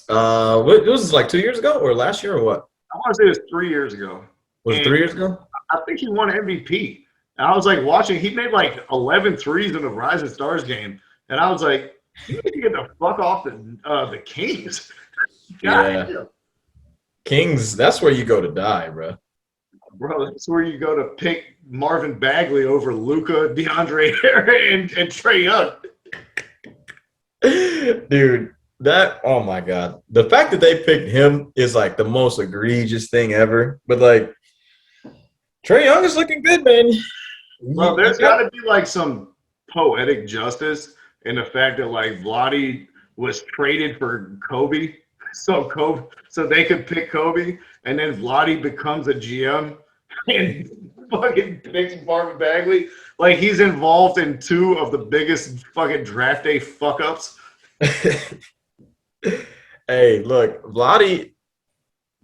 [SPEAKER 3] What was this, like 2 years ago or last year or what?
[SPEAKER 2] I want to say it was 3 years ago.
[SPEAKER 3] Was it 3 years ago?
[SPEAKER 2] I think he won MVP. And I was like watching, he made like 11 threes in the Rising Stars game. And I was like, you need to get the fuck off the Kings.
[SPEAKER 3] Yeah. Kings, that's where you go to die, bro.
[SPEAKER 2] Bro, that's where you go to pick Marvin Bagley over Luka, DeAndre Ayton, and Trae Young.
[SPEAKER 3] Dude, oh my God. The fact that they picked him is like the most egregious thing ever. But like, Trae Young is looking good, man.
[SPEAKER 2] Well, there's got to be like some poetic justice in the fact that like Vlade was traded for Kobe. So they could pick Kobe, and then Vlade becomes a GM and fucking picks Marvin Bagley. Like, he's involved in 2 of the biggest fucking draft day fuck ups.
[SPEAKER 3] Hey, look, Vlade,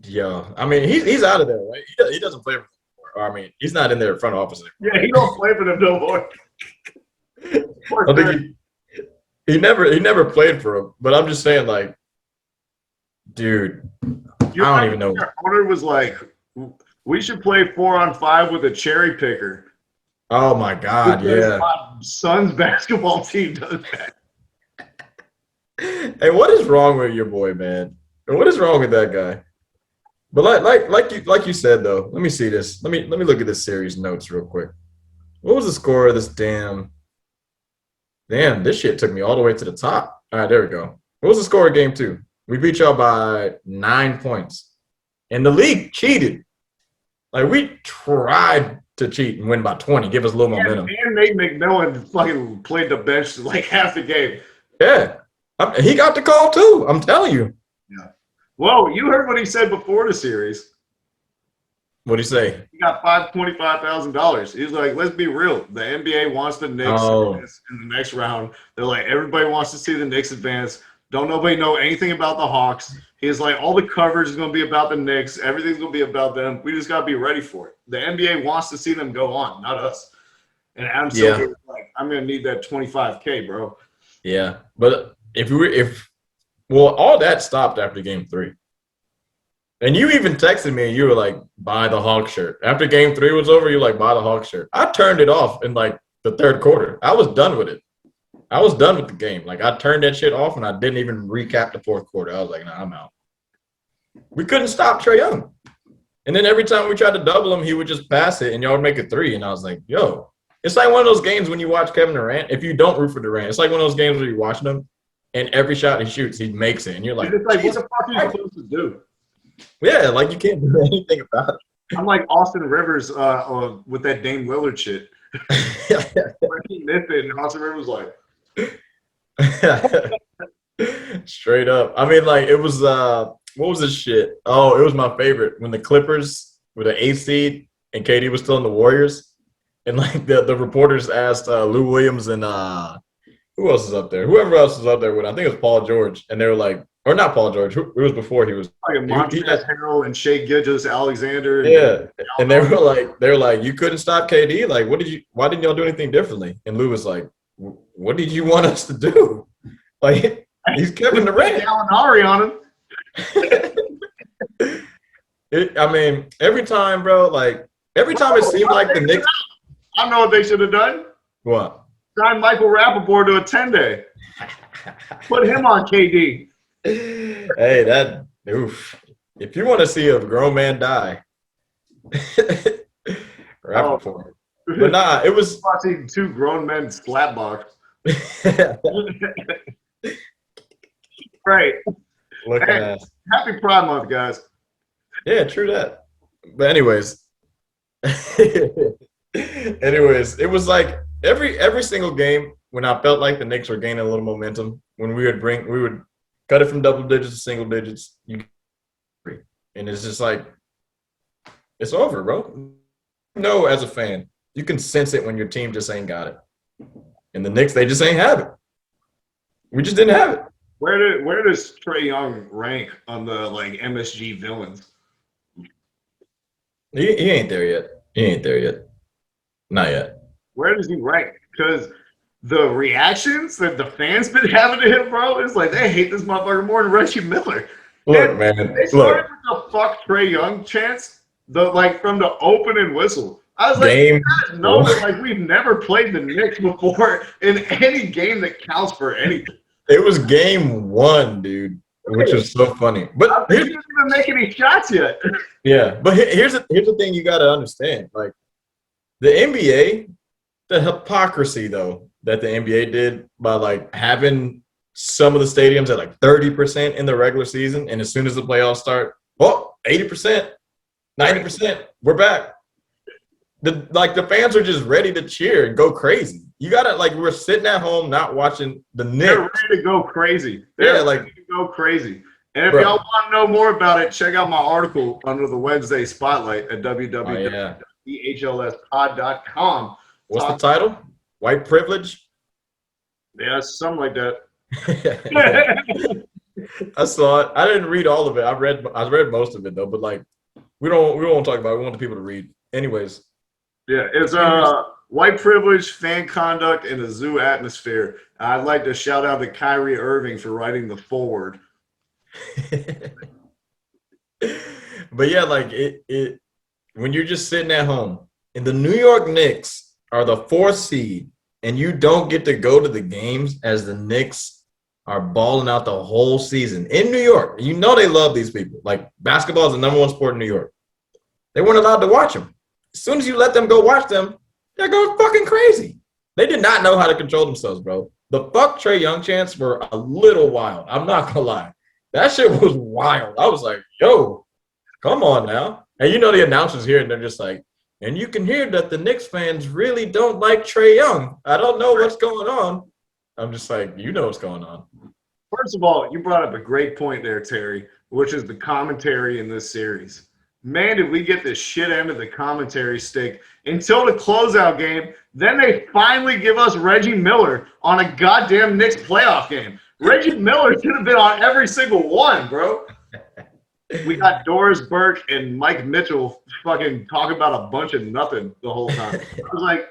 [SPEAKER 3] yo, I mean, he's out of there, right? He doesn't play for, I mean, he's not in their front office anymore.
[SPEAKER 2] Yeah, he don't play for them no more.
[SPEAKER 3] I think he never played for him, but I'm just saying, like, dude, I don't even know.
[SPEAKER 2] Our owner was like, we should play 4-on-5 with a cherry picker.
[SPEAKER 3] Oh my God, yeah.
[SPEAKER 2] My son's basketball team does that.
[SPEAKER 3] Hey, what is wrong with your boy, man? What is wrong with that guy? But like you said though, let me see this. Let me look at this series notes real quick. What was the score of this damn? This shit took me all the way to the top. All right, there we go. What was the score of game 2? We beat y'all by 9 points. And the league cheated. Like, we tried to cheat and win by 20, give us a little momentum.
[SPEAKER 2] And Nate McMillan fucking played the bench like half the game.
[SPEAKER 3] Yeah. He got the call, too. I'm telling you.
[SPEAKER 2] Yeah. Whoa, you heard what he said before the series.
[SPEAKER 3] What'd he say?
[SPEAKER 2] He got $25,000. He's like, let's be real. The NBA wants the Knicks in the next round. They're like, everybody wants to see the Knicks advance. Don't nobody know anything about the Hawks. He's like, all the coverage is going to be about the Knicks. Everything's going to be about them. We just got to be ready for it. The NBA wants to see them go on, not us. And Adam Silver was like, I'm going to need that $25K, bro.
[SPEAKER 3] Yeah, but all that stopped after game 3. And you even texted me and you were like, buy the Hawk shirt. After game 3 was over, you were like, buy the Hawk shirt. I turned it off in like the 3rd quarter. I was done with it. I was done with the game. Like, I turned that shit off and I didn't even recap the 4th quarter. I was like, nah, I'm out. We couldn't stop Trae Young. And then every time we tried to double him, he would just pass it and y'all would make a 3. And I was like, yo, it's like one of those games when you watch Kevin Durant. If you don't root for Durant, it's like one of those games where you're watching him and every shot he shoots, he makes it. And you're like,
[SPEAKER 2] it's like, what the fuck are you supposed to do?
[SPEAKER 3] Yeah, like you can't do anything about it.
[SPEAKER 2] I'm like Austin Rivers with that Dame Lillard shit. When he missed it, and Austin Rivers was like,
[SPEAKER 3] straight up. I mean, like, it was what was this shit? Oh, it was my favorite when the Clippers were the 8th seed and KD was still in the Warriors, and like the reporters asked Lou Williams and who else is up there? Whoever else is up there with, I think it was Paul George, and they were like, or not Paul George. It was before he was.
[SPEAKER 2] Like Montrezl Harrell and Shea Gilgeous-Alexander.
[SPEAKER 3] Yeah, and they were like, you couldn't stop KD. Like, why didn't y'all do anything differently? And Lou was like, what did you want us to do? Like, he's Kevin Durant.
[SPEAKER 2] Gallinari on him.
[SPEAKER 3] I mean, every time, bro, like every time it seemed like the Knicks.
[SPEAKER 2] I know what they should have done.
[SPEAKER 3] What?
[SPEAKER 2] Sign Michael Rappaport to a 10-day. Put him on KD.
[SPEAKER 3] Hey, that oof. If you want to see a grown man die, Rappaport. But nah, it was
[SPEAKER 2] watching two grown men slap box. Right.
[SPEAKER 3] Looking
[SPEAKER 2] Hey,
[SPEAKER 3] at.
[SPEAKER 2] Happy Pride Month, guys.
[SPEAKER 3] Yeah, true that. But anyways, it was like every single game when I felt like the Knicks were gaining a little momentum, when we would cut it from double digits to single digits, and it's just like it's over, bro. No, as a fan, you can sense it when your team just ain't got it, and the Knicks they just ain't have it. We just didn't have it.
[SPEAKER 2] Where does Trae Young rank on the like MSG villains?
[SPEAKER 3] He ain't there yet. He ain't there yet. Not yet.
[SPEAKER 2] Where does he rank? Because the reactions that the fans been having to him, bro, is like they hate this motherfucker more than Reggie Miller.
[SPEAKER 3] Look, man.
[SPEAKER 2] They started with the "fuck Trae Young" chants, from the opening whistle. I was like, you guys know that like we've never played the Knicks before in any game that counts for anything.
[SPEAKER 3] It was game 1, dude, which was so funny. But
[SPEAKER 2] he didn't even make any shots yet.
[SPEAKER 3] Yeah, but here's the thing you got to understand. Like the NBA, the hypocrisy though that the NBA did by like having some of the stadiums at like 30% in the regular season, and as soon as the playoffs start, 80%, 90%, we're back. The fans are just ready to cheer and go crazy. You gotta we're sitting at home not watching the Knicks.
[SPEAKER 2] They're ready to go crazy. They're ready to go crazy. And if y'all want to know more about it, check out my article under the Wednesday Spotlight at www.dhlspod.com.
[SPEAKER 3] What's the title? White privilege?
[SPEAKER 2] Yeah, something like that.
[SPEAKER 3] I saw it. I didn't read all of it. I read most of it though, but we won't talk about it. We want the people to read. Anyways.
[SPEAKER 2] Yeah, it's white privilege, fan conduct, and a zoo atmosphere. I'd like to shout out to Kyrie Irving for writing the foreword.
[SPEAKER 3] But yeah, it when you're just sitting at home and the New York Knicks are the 4th seed and you don't get to go to the games as the Knicks are balling out the whole season in New York. You know they love these people. Like basketball is the number 1 sport in New York. They weren't allowed to watch them. As soon as you let them go watch them, they're going fucking crazy. They did not know how to control themselves, bro. The fuck Trae Young chants were a little wild. I'm not gonna lie. That shit was wild. I was like, yo, come on now. And you know the announcers here, and they're just like, and you can hear that the Knicks fans really don't like Trae Young. I don't know what's going on. I'm just like, you know what's going on.
[SPEAKER 2] First of all, you brought up a great point there, Terry, which is the commentary in this series. Man, did we get the shit end of the commentary stick until the closeout game. Then they finally give us Reggie Miller on a goddamn Knicks playoff game. Reggie Miller should have been on every single one, bro. We got Doris Burke and Mike Mitchell fucking talking about a bunch of nothing the whole time. I was like,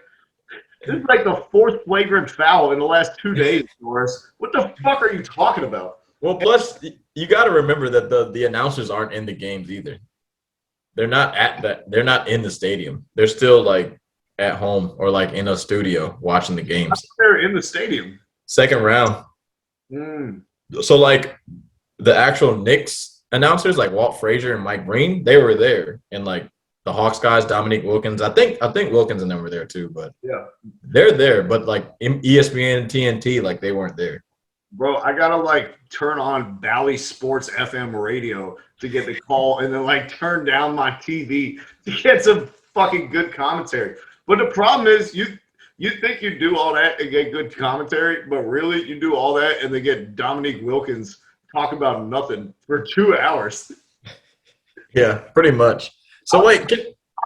[SPEAKER 2] this is like the 4th flagrant foul in the last 2 days, Doris. What the fuck are you talking about?
[SPEAKER 3] Well, plus, you got to remember that the announcers aren't in the games either. They're not they're not in the stadium. They're still at home or in a studio watching the games.
[SPEAKER 2] They're in the stadium.
[SPEAKER 3] 2nd round. So the actual Knicks announcers Walt Frazier and Mike Breen, they were there, and the Hawks guys, Dominique Wilkins. I think Wilkins and them were there too, but
[SPEAKER 2] yeah,
[SPEAKER 3] they're there. But ESPN and TNT, they weren't there.
[SPEAKER 2] Bro, I gotta turn on Bally Sports FM radio to get the call, and then turn down my TV to get some fucking good commentary. But the problem is, you think you do all that and get good commentary, but really you do all that and they get Dominique Wilkins talk about nothing for 2 hours.
[SPEAKER 3] Yeah, pretty much. So
[SPEAKER 2] I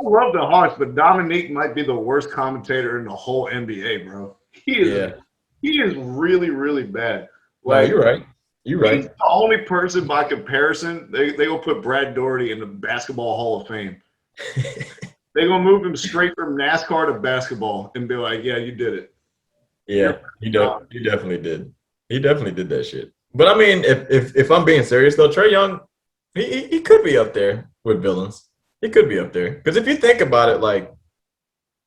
[SPEAKER 2] love the Hawks, but Dominique might be the worst commentator in the whole NBA, bro. He is really, really bad.
[SPEAKER 3] You're right. You're right.
[SPEAKER 2] He's the only person by comparison. They will put Brad Daugherty in the Basketball Hall of Fame. They're going to move him straight from NASCAR to basketball and be like, yeah, you did it.
[SPEAKER 3] Yeah, he definitely did. He definitely did that shit. But I mean, if I'm being serious though, Trae Young, he could be up there. with villains. He could be up there. Because if you think about it, like,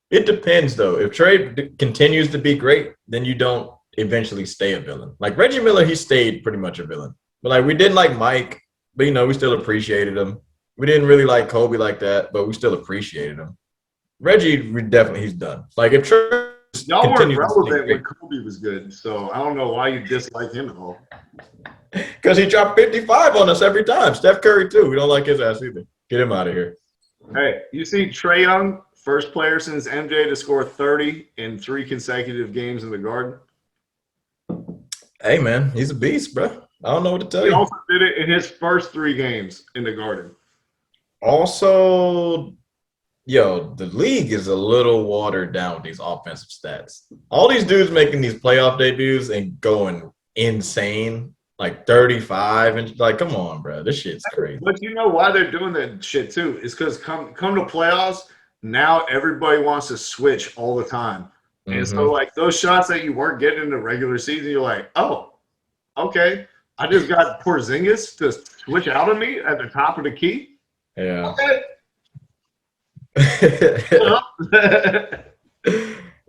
[SPEAKER 3] it depends, though. If Trey continues to be great, then you don't eventually stay a villain. Like, Reggie Miller, he stayed pretty much a villain. But, like, we didn't like Mike, but, we still appreciated him. We didn't really like Kobe like that, but we still appreciated him. Reggie, he's done. Like, if Trey
[SPEAKER 2] y'all weren't relevant when Kobe was good, so I don't know why you dislike him at all.
[SPEAKER 3] Because he dropped 55 on us every time. Steph Curry, too. We don't like his ass either. Get him out of here.
[SPEAKER 2] Hey, you see Trae Young, first player since MJ to score 30 in 3 consecutive games in the Garden.
[SPEAKER 3] Hey, man, he's a beast, bro. I don't know what to tell you.
[SPEAKER 2] He also did it in his first 3 games in the Garden.
[SPEAKER 3] Also, the league is a little watered down with these offensive stats. All these dudes making these playoff debuts and going insane, like 35, and like, come on, bro, this shit's crazy.
[SPEAKER 2] But you know why they're doing that shit too? It's because come to playoffs, now everybody wants to switch all the time. And so, like, those shots that you weren't getting in the regular season, you're like, oh, okay, I just got Porzingis to switch out of me at the top of the key.
[SPEAKER 3] Yeah.
[SPEAKER 2] Okay.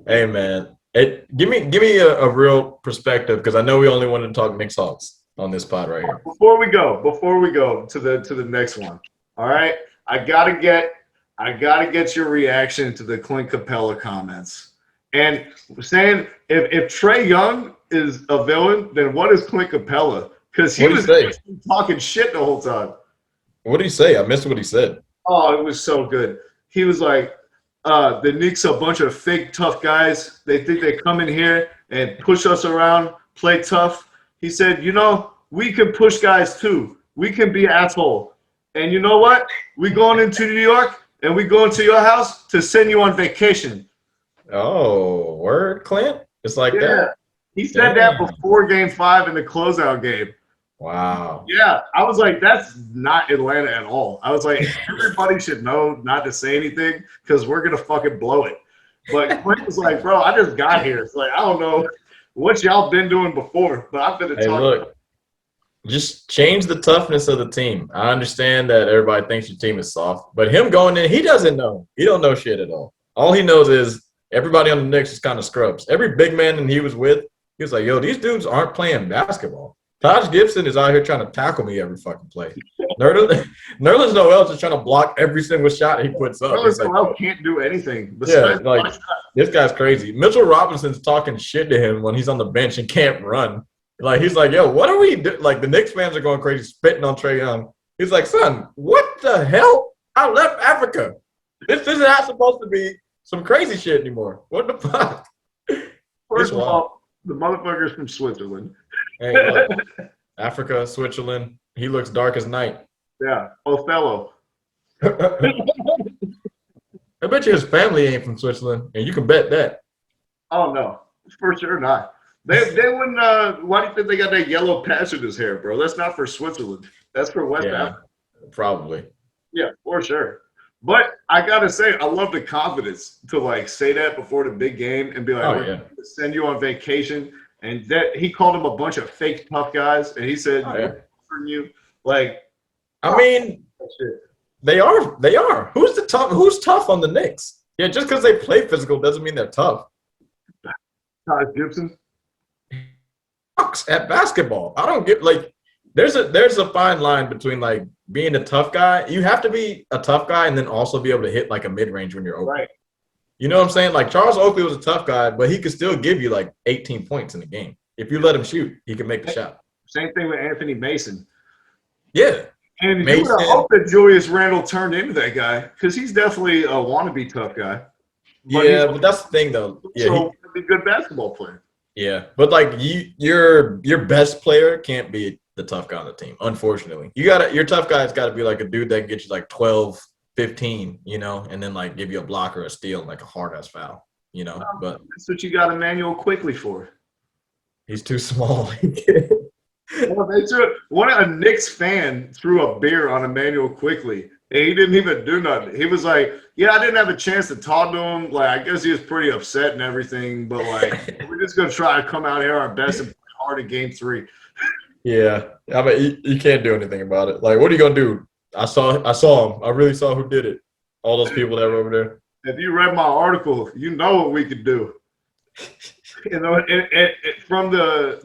[SPEAKER 3] Hey, man, give me a real perspective, because I know we only want to talk Knicks Hawks on this pod right here.
[SPEAKER 2] Before we go to the next one, all right, I gotta get your reaction to the Clint Capella comments. And saying if Trae Young is a villain, then what is Clint Capella? Because he was talking shit the whole time.
[SPEAKER 3] What did he say? I missed what he said.
[SPEAKER 2] Oh, it was so good. He was like, the Knicks are a bunch of fake tough guys. They think they come in here and push us around, play tough. He said, we can push guys too. We can be an asshole. And you know what? We going into New York and we going to your house to send you on vacation.
[SPEAKER 3] Oh, word, Clint? It's like that?
[SPEAKER 2] He said that before Game 5 in the closeout game.
[SPEAKER 3] Wow.
[SPEAKER 2] Yeah, I was like, that's not Atlanta at all. I was like, everybody should know not to say anything because we're going to fucking blow it. But Clint was like, bro, I just got here. It's like, I don't know what y'all been doing before, but I've been talking.
[SPEAKER 3] Look, just change the toughness of the team. I understand that everybody thinks your team is soft, but him going in, he doesn't know. He don't know shit at all. All he knows is everybody on the Knicks is kind of scrubs. Every big man that he was with, he was like, yo, these dudes aren't playing basketball. Taj Gibson is out here trying to tackle me every fucking play. Nerlens Noel is trying to block every single shot he puts up.
[SPEAKER 2] Nerlens Noel can't do anything.
[SPEAKER 3] This guy's crazy. Mitchell Robinson's talking shit to him when he's on the bench and can't run. Like, he's like, yo, what are we doing? Like, the Knicks fans are going crazy, spitting on Trae Young. He's like, son, what the hell? I left Africa. This is not supposed to be some crazy shit anymore. What the fuck?
[SPEAKER 2] First of all, the motherfucker's from Switzerland.
[SPEAKER 3] Hey, look, Africa, Switzerland. He looks dark as night.
[SPEAKER 2] Yeah, Othello.
[SPEAKER 3] I bet you his family ain't from Switzerland, and you can bet that.
[SPEAKER 2] Oh no, for sure not. They wouldn't. Why do you think they got that yellow patch in his hair, bro? That's not for Switzerland. That's for West Africa.
[SPEAKER 3] Probably.
[SPEAKER 2] Yeah, for sure. But I gotta say, I love the confidence to like say that before the big game and be like, "We're gonna send you on vacation." And that he called them a bunch of fake tough guys, and he said, "You like."
[SPEAKER 3] I mean, they are. Who's tough on the Knicks? Yeah, just because they play physical doesn't mean they're tough.
[SPEAKER 2] Taj Gibson
[SPEAKER 3] sucks at basketball. I don't get like. There's a fine line between like being a tough guy. You have to be a tough guy and then also be able to hit like a mid range when you're open.
[SPEAKER 2] Right.
[SPEAKER 3] You know what I'm saying? Like, Charles Oakley was a tough guy, but he could still give you like 18 points in the game. If you let him shoot, he can make the shot.
[SPEAKER 2] Same thing with Anthony Mason.
[SPEAKER 3] Yeah.
[SPEAKER 2] And you would hope that Julius Randle turned into that guy because he's definitely a wannabe tough guy.
[SPEAKER 3] But that's the thing, though. Yeah,
[SPEAKER 2] he's a good basketball player.
[SPEAKER 3] Yeah, but like your best player can't be the tough guy on the team, unfortunately. Your tough guy's got to be like a dude that can get you like 12, 15, and then like give you a block or a steal and like a hard ass foul, But
[SPEAKER 2] that's what you got Emmanuel Quickly for.
[SPEAKER 3] He's too small.
[SPEAKER 2] A Knicks fan threw a beer on Emmanuel Quickly, and he didn't even do nothing. He was like, "Yeah, I didn't have a chance to talk to him. Like, I guess he was pretty upset and everything, but like, we're just gonna try to come out here our best and play hard in Game 3."
[SPEAKER 3] Yeah, I mean, you can't do anything about it. Like, what are you gonna do? I saw him. I really saw who did it. All those people that were over there.
[SPEAKER 2] If you read my article, you know what we could do. You know,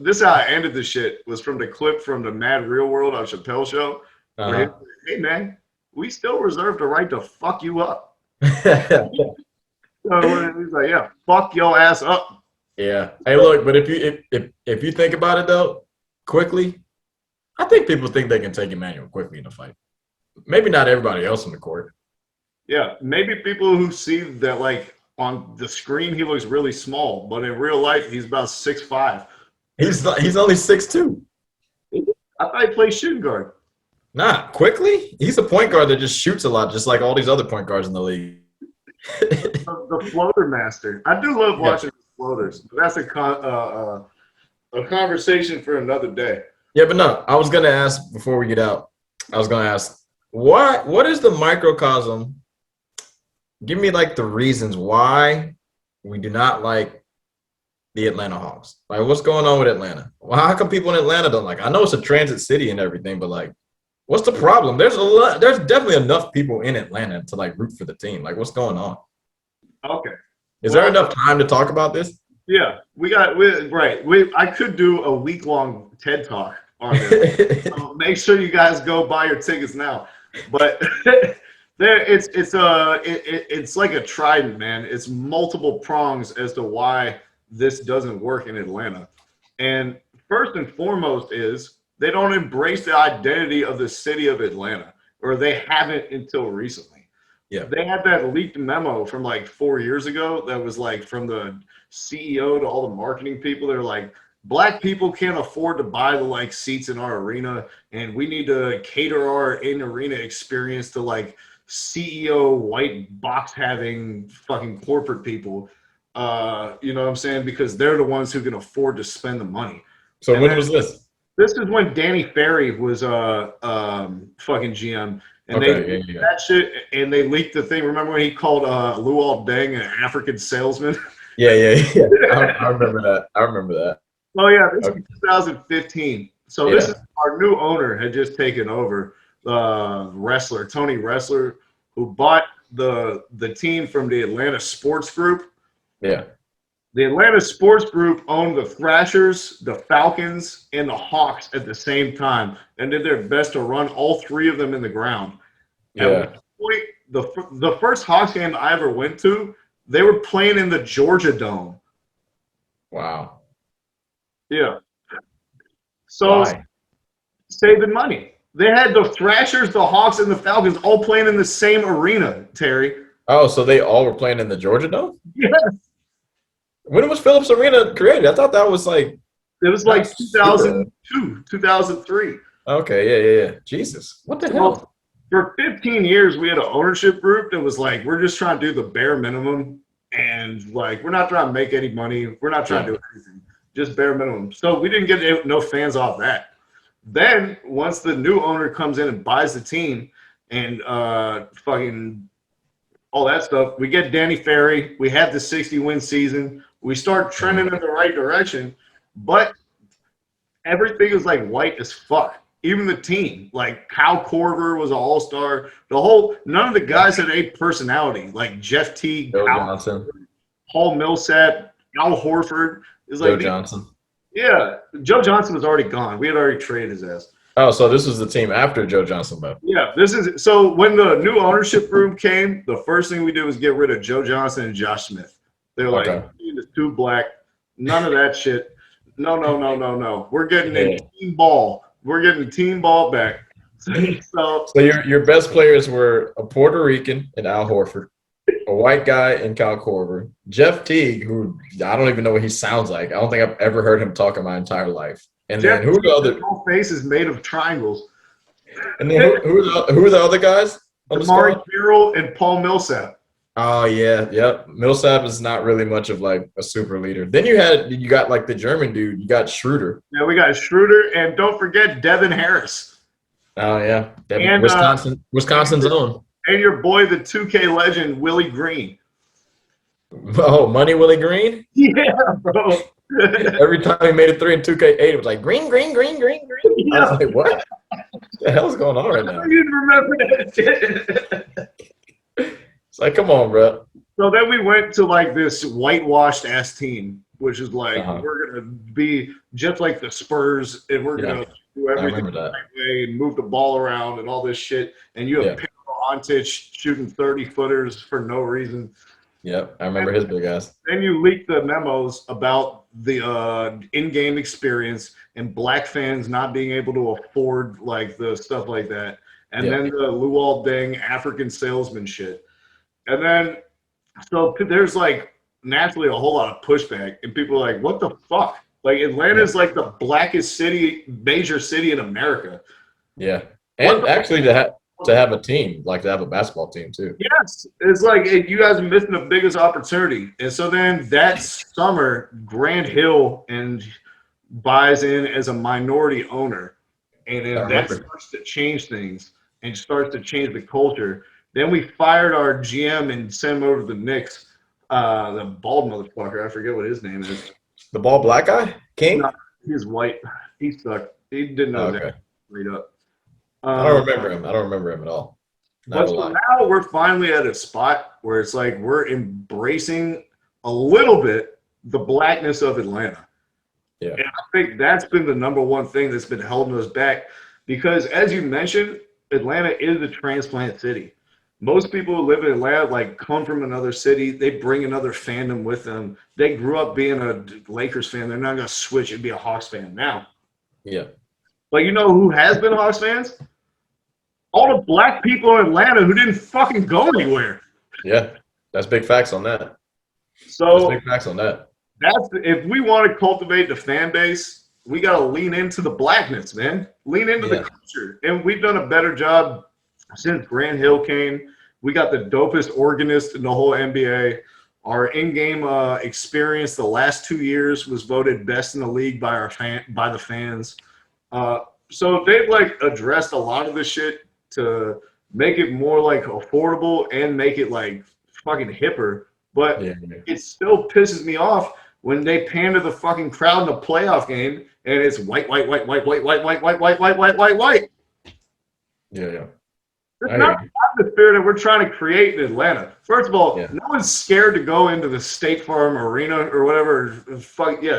[SPEAKER 2] this is how I ended the shit was from the clip from the Mad Real World on Chappelle's show. Where hey man, we still reserve the right to fuck you up. So he's like, yeah, fuck your ass up.
[SPEAKER 3] Yeah. Hey, look, but if you think about it though, quickly, I think people think they can take Emmanuel quickly in a fight. Maybe not everybody else in the court.
[SPEAKER 2] Yeah, maybe people who see that like on the screen he looks really small, but in real life he's about 6'5".
[SPEAKER 3] He's only 6'2".
[SPEAKER 2] I thought he played shooting guard.
[SPEAKER 3] Nah, quickly? He's a point guard that just shoots a lot, just like all these other point guards in the league.
[SPEAKER 2] The floater master. I do love watching floaters. But that's a conversation for another day.
[SPEAKER 3] Yeah, but no, I was gonna ask before we get out. I was gonna ask what is the microcosm? Give me like the reasons why we do not like the Atlanta Hawks. Like, what's going on with Atlanta? Well, how come people in Atlanta don't like? I know it's a transit city and everything, but like, what's the problem? There's definitely enough people in Atlanta to like root for the team. Like, what's going on?
[SPEAKER 2] Okay.
[SPEAKER 3] Is there enough time to talk about this?
[SPEAKER 2] Yeah, I could do a week-long TED Talk on this. So make sure you guys go buy your tickets now. But it's like a trident, man. It's multiple prongs as to why this doesn't work in Atlanta. And first and foremost is they don't embrace the identity of the city of Atlanta, or they haven't until recently.
[SPEAKER 3] Yeah.
[SPEAKER 2] They had that leaked memo from like 4 years ago that was like from the CEO to all the marketing people. They're like, Black people can't afford to buy the like seats in our arena, and we need to cater our in-arena experience to like CEO white box having fucking corporate people. You know what I'm saying? Because they're the ones who can afford to spend the money.
[SPEAKER 3] So
[SPEAKER 2] and
[SPEAKER 3] when was this?
[SPEAKER 2] This is when Danny Ferry was fucking GM. And that shit, and they leaked the thing. Remember when he called Luol Deng an African salesman?
[SPEAKER 3] Yeah. I remember that.
[SPEAKER 2] Oh yeah, this is 2015. So this is our new owner had just taken over, wrestler Tony Wrestler, who bought the team from the Atlanta Sports Group.
[SPEAKER 3] Yeah.
[SPEAKER 2] The Atlanta Sports Group owned the Thrashers, the Falcons, and the Hawks at the same time, and did their best to run all three of them in the ground.
[SPEAKER 3] Yeah.
[SPEAKER 2] At one point, the first Hawks game I ever went to, they were playing in the Georgia Dome.
[SPEAKER 3] Wow.
[SPEAKER 2] Yeah. So saving money. They had the Thrashers, the Hawks, and the Falcons all playing in the same arena, Terry.
[SPEAKER 3] Oh, so they all were playing in the Georgia Dome?
[SPEAKER 2] Yes.
[SPEAKER 3] When was Phillips Arena created? I thought that was like...
[SPEAKER 2] It was like 2002, 2003.
[SPEAKER 3] Okay, yeah. Jesus. What the hell?
[SPEAKER 2] For 15 years, we had an ownership group that was like, we're just trying to do the bare minimum. And like, we're not trying to make any money. We're not trying to do anything. Just bare minimum. So we didn't get no fans off that. Then once the new owner comes in and buys the team and fucking all that stuff, we get Danny Ferry. We have the 60-win season. We start trending in the right direction. But everything is like white as fuck. Even the team, like Kyle Korver was an all-star. None of the guys had a personality. Like Jeff Teague,
[SPEAKER 3] Joe Johnson,
[SPEAKER 2] Paul Millsap, Al Horford. Is like
[SPEAKER 3] Joe Johnson.
[SPEAKER 2] Yeah, Joe Johnson was already gone. We had already traded his ass.
[SPEAKER 3] Oh, so this was the team after Joe Johnson left.
[SPEAKER 2] Yeah, so when the new ownership group came, the first thing we did was get rid of Joe Johnson and Josh Smith. They were like, it's too black. None of that shit. No. We're getting in team ball. We're getting team ball back. So
[SPEAKER 3] your best players were a Puerto Rican and Al Horford, a white guy and Kyle Korver, Jeff Teague, who I don't even know what he sounds like. I don't think I've ever heard him talk in my entire life. And
[SPEAKER 2] Jeff
[SPEAKER 3] then who the other?
[SPEAKER 2] His whole face is made of triangles.
[SPEAKER 3] And then who are the other guys?
[SPEAKER 2] Amari Carroll and Paul Millsap.
[SPEAKER 3] Oh yeah, yep. Millsap is not really much of like a super leader. Then you got like the German dude. You got Schroeder.
[SPEAKER 2] Yeah, we got Schroeder, and don't forget Devin Harris.
[SPEAKER 3] Oh yeah,
[SPEAKER 2] and
[SPEAKER 3] Wisconsin's own.
[SPEAKER 2] And your boy, the 2K legend, Willie Green.
[SPEAKER 3] Oh, Money Willie Green?
[SPEAKER 2] Yeah, bro.
[SPEAKER 3] Every time he made a 3 in 2K8, it was like green, green, green, green, green.
[SPEAKER 2] Yeah.
[SPEAKER 3] I was like, what? What the hell's going on right now?
[SPEAKER 2] I didn't remember that shit.
[SPEAKER 3] It's like, come on, bro.
[SPEAKER 2] So then we went to like this whitewashed ass team, which is like
[SPEAKER 3] Uh-huh.
[SPEAKER 2] we're gonna be just like the Spurs, and we're gonna do everything the right way and move the ball around and all this shit. And you have Antich shooting 30-footers for no reason.
[SPEAKER 3] Yep, I remember his big ass.
[SPEAKER 2] Then you leak the memos about the in-game experience and black fans not being able to afford like the stuff like that, and then the Luol Deng African salesman shit, and then so there's like naturally a whole lot of pushback, and people are like, "What the fuck?" Like Atlanta's like the blackest major city in America.
[SPEAKER 3] Yeah, and actually to have a team, like to have a basketball team too.
[SPEAKER 2] Yes, it's like you guys are missing the biggest opportunity. And so then that summer, Grant Hill buys in as a minority owner, and then that starts to change things and starts to change the culture. Then we fired our GM and sent him over to the Knicks. The bald motherfucker, I forget what his name is.
[SPEAKER 3] The bald black guy, King.
[SPEAKER 2] No, he's white. He sucked. He didn't know that. Straight up.
[SPEAKER 3] I don't remember him. I don't remember him at all.
[SPEAKER 2] But so now we're finally at a spot where it's like we're embracing a little bit the blackness of Atlanta.
[SPEAKER 3] Yeah.
[SPEAKER 2] And I think that's been the number one thing that's been holding us back because, as you mentioned, Atlanta is a transplant city. Most people who live in Atlanta like come from another city. They bring another fandom with them. They grew up being a Lakers fan. They're not going to switch and be a Hawks fan now.
[SPEAKER 3] Yeah.
[SPEAKER 2] But you know who has been Hawks fans? All the black people in Atlanta who didn't fucking go anywhere.
[SPEAKER 3] Yeah, that's big facts on that.
[SPEAKER 2] So
[SPEAKER 3] that's big facts on that.
[SPEAKER 2] That's if we want to cultivate the fan base, we got to lean into the blackness, man. Lean into the culture. And we've done a better job since Grant Hill came. We got the dopest organist in the whole NBA. Our in-game experience the last 2 years was voted best in the league by the fans. So they've like addressed a lot of this shit to make it more like affordable and make it like fucking hipper. But it still pisses me off when they pander the fucking crowd in a playoff game and it's white.
[SPEAKER 3] Yeah.
[SPEAKER 2] It's not the atmosphere that we're trying to create in Atlanta. First of all, no one's scared to go into the State Farm Arena or whatever.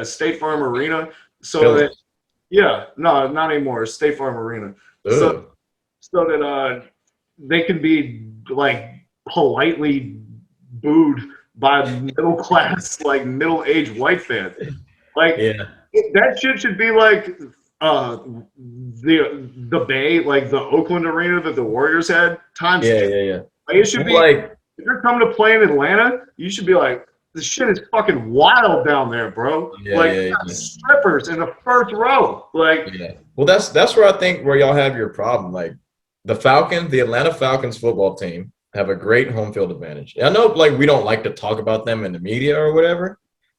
[SPEAKER 2] State Farm Arena. So that, no, not anymore. State Farm Arena. So that they can be like politely booed by middle class, like middle-aged white fans. Like that shit should be like the Bay, like the Oakland arena that the Warriors had. Like it should be like if you're coming to play in Atlanta, you should be like, this shit is fucking wild down there, bro. Strippers in the first row.
[SPEAKER 3] Well, that's where I think where y'all have your problem. Like the Atlanta Falcons football team have a great home field advantage. I know like we don't like to talk about them in the media or whatever,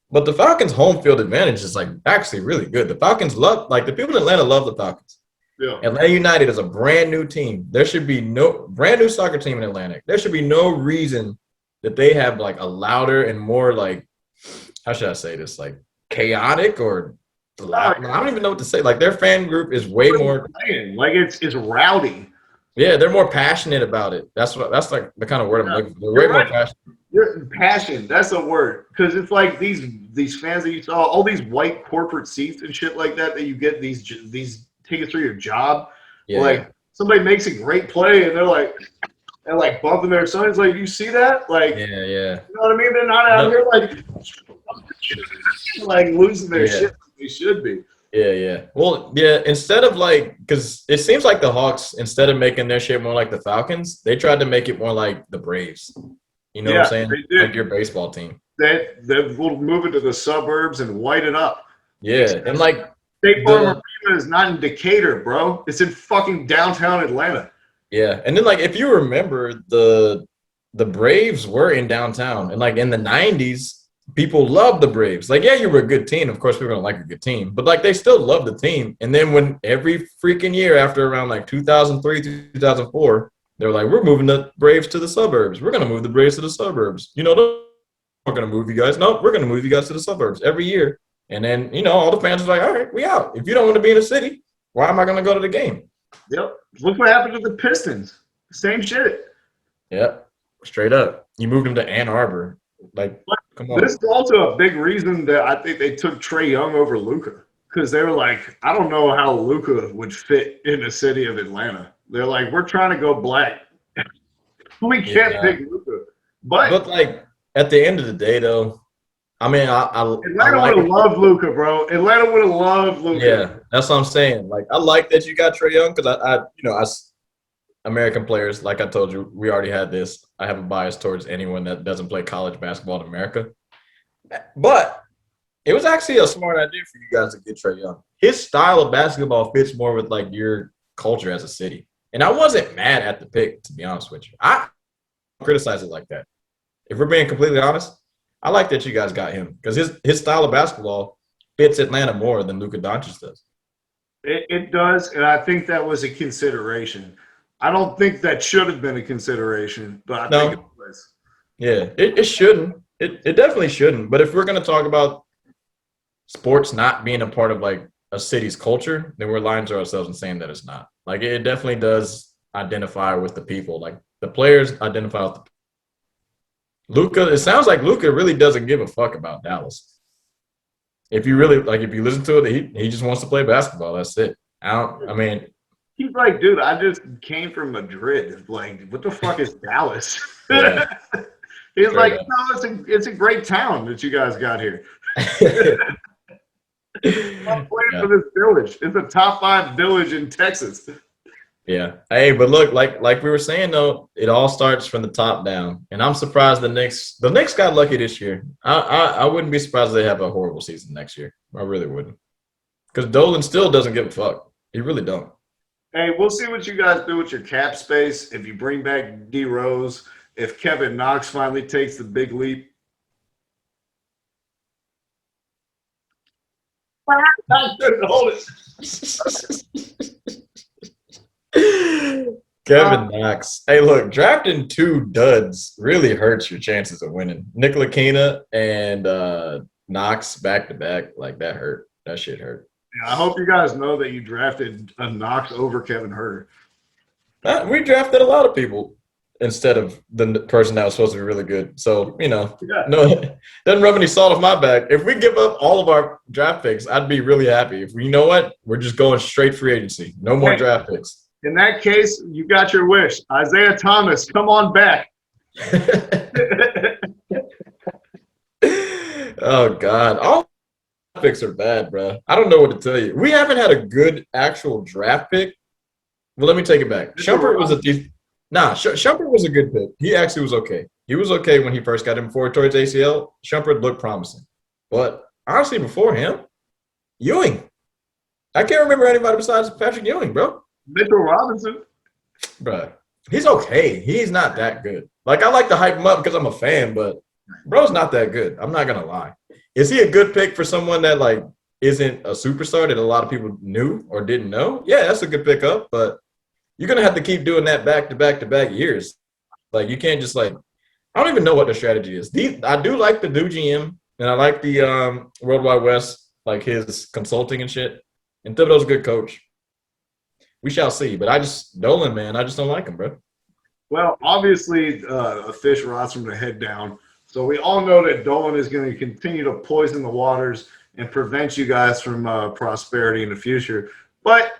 [SPEAKER 3] but the Falcons home field advantage is like actually really good. The Falcons the people in Atlanta love the Falcons. Yeah. Atlanta United is a brand new team. There should be no brand new soccer team in Atlanta. There should be no reason that they have like a louder and more like, how should I say this? Like chaotic or loud. I don't even know what to say. Like their fan group is way more
[SPEAKER 2] like it's rowdy.
[SPEAKER 3] Yeah, they're more passionate about it. That's like the kind of word I'm looking for. They're way more passionate.
[SPEAKER 2] Passion, that's the word. Because it's like these fans that you saw, all these white corporate seats and shit like that you get these tickets for your job. Somebody makes a great play and they're like bumping their son. It's like, you see that? Like, you know what I mean? They're not out here like losing their shit like they should be.
[SPEAKER 3] Well, instead of because it seems like the Hawks, instead of making their shit more like the Falcons, they tried to make it more like the Braves. You know what I'm saying? Like your baseball team.
[SPEAKER 2] They will move it to the suburbs and white it up.
[SPEAKER 3] Yeah, and like
[SPEAKER 2] State Farm Arena is not in Decatur, bro. It's in fucking downtown Atlanta.
[SPEAKER 3] Yeah, and then like if you remember, the Braves were in downtown, and like in the '90s. People love the Braves. Like, you were a good team. Of course, we're going to like a good team. But, like, they still love the team. And then when every freaking year after around, like, 2003, 2004, they were like, we're moving the Braves to the suburbs. We're going to move the Braves to the suburbs. You know, we're going to move you guys. No, we're going to move you guys to the suburbs every year. And then, all the fans are like, all right, we out. If you don't want to be in the city, why am I going to go to the game?
[SPEAKER 2] Yep. Look what happened to the Pistons. Same shit.
[SPEAKER 3] Yep. Straight up. You moved him to Ann Arbor. Like, come on.
[SPEAKER 2] This is also a big reason that I think they took Trae Young over Luka. Because they were like, I don't know how Luka would fit in the city of Atlanta. They're like, we're trying to go black. We can't pick Luka. But
[SPEAKER 3] like, at the end of the day, though, I mean,
[SPEAKER 2] Atlanta would have loved Luka, bro. Atlanta would have loved Luka.
[SPEAKER 3] Yeah, that's what I'm saying. Like, I like that you got Trae Young because I American players, like I told you, we already had this. I have a bias towards anyone that doesn't play college basketball in America. But it was actually a smart idea for you guys to get Trae Young. His style of basketball fits more with like your culture as a city. And I wasn't mad at the pick, to be honest with you. I criticize it like that. If we're being completely honest, I like that you guys got him because his style of basketball fits Atlanta more than Luka Doncic does.
[SPEAKER 2] It does, and I think that was a consideration. I don't think that should have been a consideration, but I think it was.
[SPEAKER 3] Yeah, it shouldn't. It definitely shouldn't. But if we're going to talk about sports not being a part of like a city's culture, then we're lying to ourselves and saying that it's not. Like it definitely does identify with the people. Like the players identify with the people. Luka, it sounds like Luka really doesn't give a fuck about Dallas. If you listen to it, he just wants to play basketball. That's it.
[SPEAKER 2] He's like, dude, I just came from Madrid. Like, what the fuck is Dallas?
[SPEAKER 3] Yeah.
[SPEAKER 2] He's Straight like, up. No, it's a great town that you guys got here. I'm playing for this village. It's a top 5 village in Texas.
[SPEAKER 3] Yeah. Hey, but look, like we were saying though, it all starts from the top down, and I'm surprised the Knicks got lucky this year. I wouldn't be surprised if they have a horrible season next year. I really wouldn't, because Dolan still doesn't give a fuck. He really don't.
[SPEAKER 2] Hey, we'll see what you guys do with your cap space. If you bring back D Rose, if Kevin Knox finally takes the big leap. I couldn't hold
[SPEAKER 3] it. Kevin Knox. Hey, look, drafting 2 duds really hurts your chances of winning. Ntilikina and Knox back to back, like that hurt. That shit hurt.
[SPEAKER 2] Yeah, I hope you guys know that you drafted a Knox over Kevin Huerter.
[SPEAKER 3] We drafted a lot of people instead of the person that was supposed to be really good. So, no, doesn't rub any salt off my back. If we give up all of our draft picks, I'd be really happy. If you know what, we're just going straight free agency. No more draft picks.
[SPEAKER 2] In that case, you got your wish. Isaiah Thomas, come on back.
[SPEAKER 3] Oh, God. All picks are bad, bro. I don't know what to tell you. We haven't had a good actual draft pick. Well, let me take it back. Shumpert was Shumpert was a good pick. He actually was okay. He was okay when he first got him before he tore his ACL. Shumpert looked promising. But honestly, before him, Ewing. I can't remember anybody besides Patrick Ewing, bro.
[SPEAKER 2] Mitchell Robinson.
[SPEAKER 3] Bro, he's okay. He's not that good. Like, I like to hype him up because I'm a fan, but bro's not that good. I'm not going to lie. Is he a good pick for someone that, like, isn't a superstar that a lot of people knew or didn't know? Yeah, that's a good pickup, but you're going to have to keep doing that back-to-back years. Like, you can't just, like – I don't even know what the strategy is. I do like the new GM, and I like the World Wide West, like his consulting and shit. And Thibodeau's a good coach. We shall see. But Dolan, man, I just don't like him, bro.
[SPEAKER 2] Well, obviously, a fish rots from the head down. So we all know that Dolan is going to continue to poison the waters and prevent you guys from prosperity in the future. But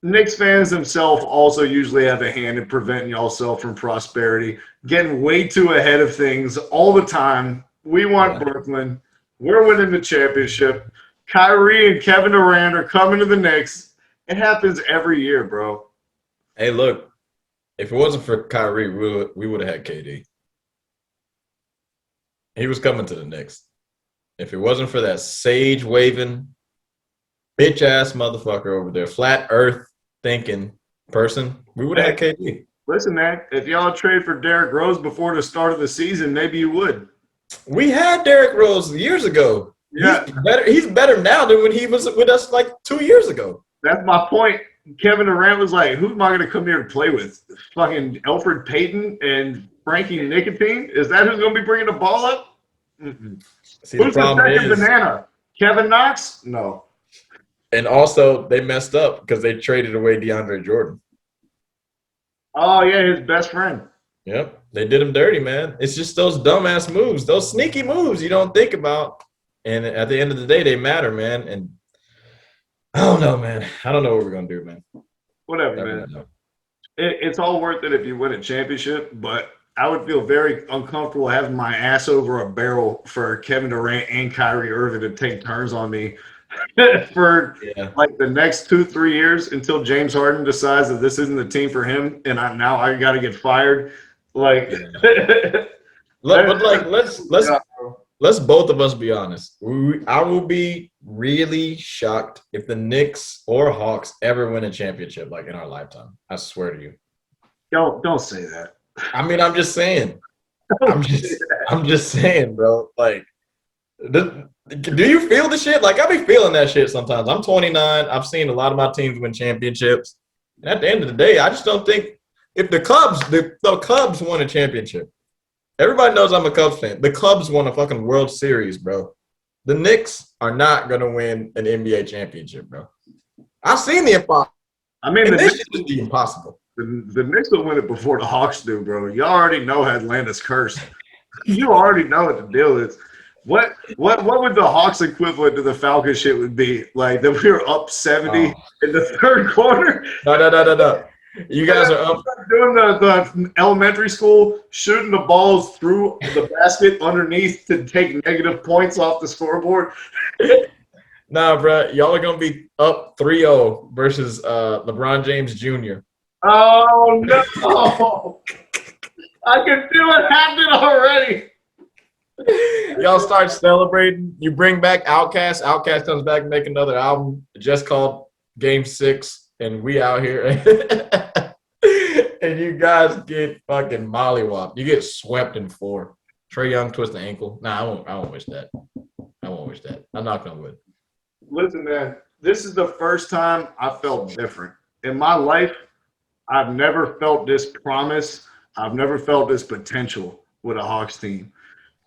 [SPEAKER 2] Knicks fans themselves also usually have a hand in preventing y'all from prosperity, getting way too ahead of things all the time. We want Brooklyn. We're winning the championship. Kyrie and Kevin Durant are coming to the Knicks. It happens every year, bro.
[SPEAKER 3] Hey, look, if it wasn't for Kyrie, we would have had KD. He was coming to the Knicks. If it wasn't for that sage-waving, bitch-ass motherfucker over there, flat earth thinking person, we would have had KD.
[SPEAKER 2] Listen, man, if y'all trade for Derrick Rose before the start of the season, maybe you would.
[SPEAKER 3] We had Derrick Rose years ago.
[SPEAKER 2] Yeah.
[SPEAKER 3] He's better now than when he was with us like 2 years ago.
[SPEAKER 2] That's my point. Kevin Durant was like, who am I going to come here to play with? Fucking Elfrid Payton and Frankie Nicotine? Is that who's going to be bringing the ball up? Mm-mm.
[SPEAKER 3] See,
[SPEAKER 2] who's the second banana? Kevin Knox? No.
[SPEAKER 3] And also, they messed up because they traded away DeAndre Jordan.
[SPEAKER 2] Oh, yeah, his best friend.
[SPEAKER 3] Yep, they did him dirty, man. It's just those dumbass moves, those sneaky moves you don't think about. And at the end of the day, they matter, man. And I don't know, man. I don't know what we're going to do, man.
[SPEAKER 2] Whatever, man. It's all worth it if you win a championship, but I would feel very uncomfortable having my ass over a barrel for Kevin Durant and Kyrie Irving to take turns on me for like the next 2-3 years until James Harden decides that this isn't the team for him, and I got to get fired. Like,
[SPEAKER 3] let's both of us be honest. I will be really shocked if the Knicks or Hawks ever win a championship like in our lifetime. I swear to you.
[SPEAKER 2] Don't say that.
[SPEAKER 3] I mean, I'm just saying. I'm just saying, bro. Like, do you feel the shit? Like, I be feeling that shit sometimes. I'm 29. I've seen a lot of my teams win championships. And at the end of the day, I just don't think if the Cubs won a championship. Everybody knows I'm a Cubs fan. The Cubs won a fucking World Series, bro. The Knicks are not going to win an NBA championship, bro. I've seen the impossible.
[SPEAKER 2] I mean,
[SPEAKER 3] this is the impossible.
[SPEAKER 2] The Knicks will win it before the Hawks do, bro. You already know Atlanta's cursed. You already know what the deal is. What would the Hawks equivalent to the Falcons shit would be? Like that we were up 70 in the third quarter?
[SPEAKER 3] No. You guys are up.
[SPEAKER 2] Doing the elementary school, shooting the balls through the basket underneath to take negative points off the scoreboard.
[SPEAKER 3] Nah, bro. Y'all are going to be up 3-0 versus LeBron James Jr.
[SPEAKER 2] Oh, no. I can feel it happening already.
[SPEAKER 3] Y'all start celebrating. You bring back Outkast. Outkast comes back and make another album just called Game 6. And we out here. And you guys get fucking mollywopped. You get swept in 4. Trae Young twist the ankle. Nah, I won't wish that. I won't wish that. I'm not going to win.
[SPEAKER 2] Listen, man. This is the first time I felt different. In my life, I've never felt this promise. I've never felt this potential with a Hawks team.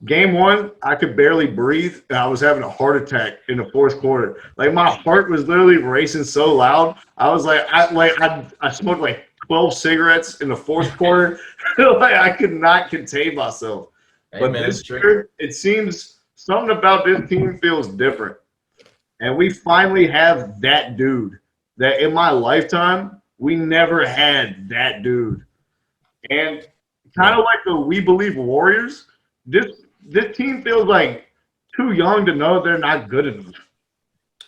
[SPEAKER 2] Game 1, I could barely breathe, and I was having a heart attack in the fourth quarter. Like my heart was literally racing so loud. I was like, I smoked like 12 cigarettes in the fourth quarter. Like I could not contain myself.
[SPEAKER 3] Hey,
[SPEAKER 2] but
[SPEAKER 3] man,
[SPEAKER 2] this year, it seems something about this team feels different, and we finally have that dude. That in my lifetime, we never had that dude, and kind of like the We Believe Warriors. This team feels like too young to know they're not good enough.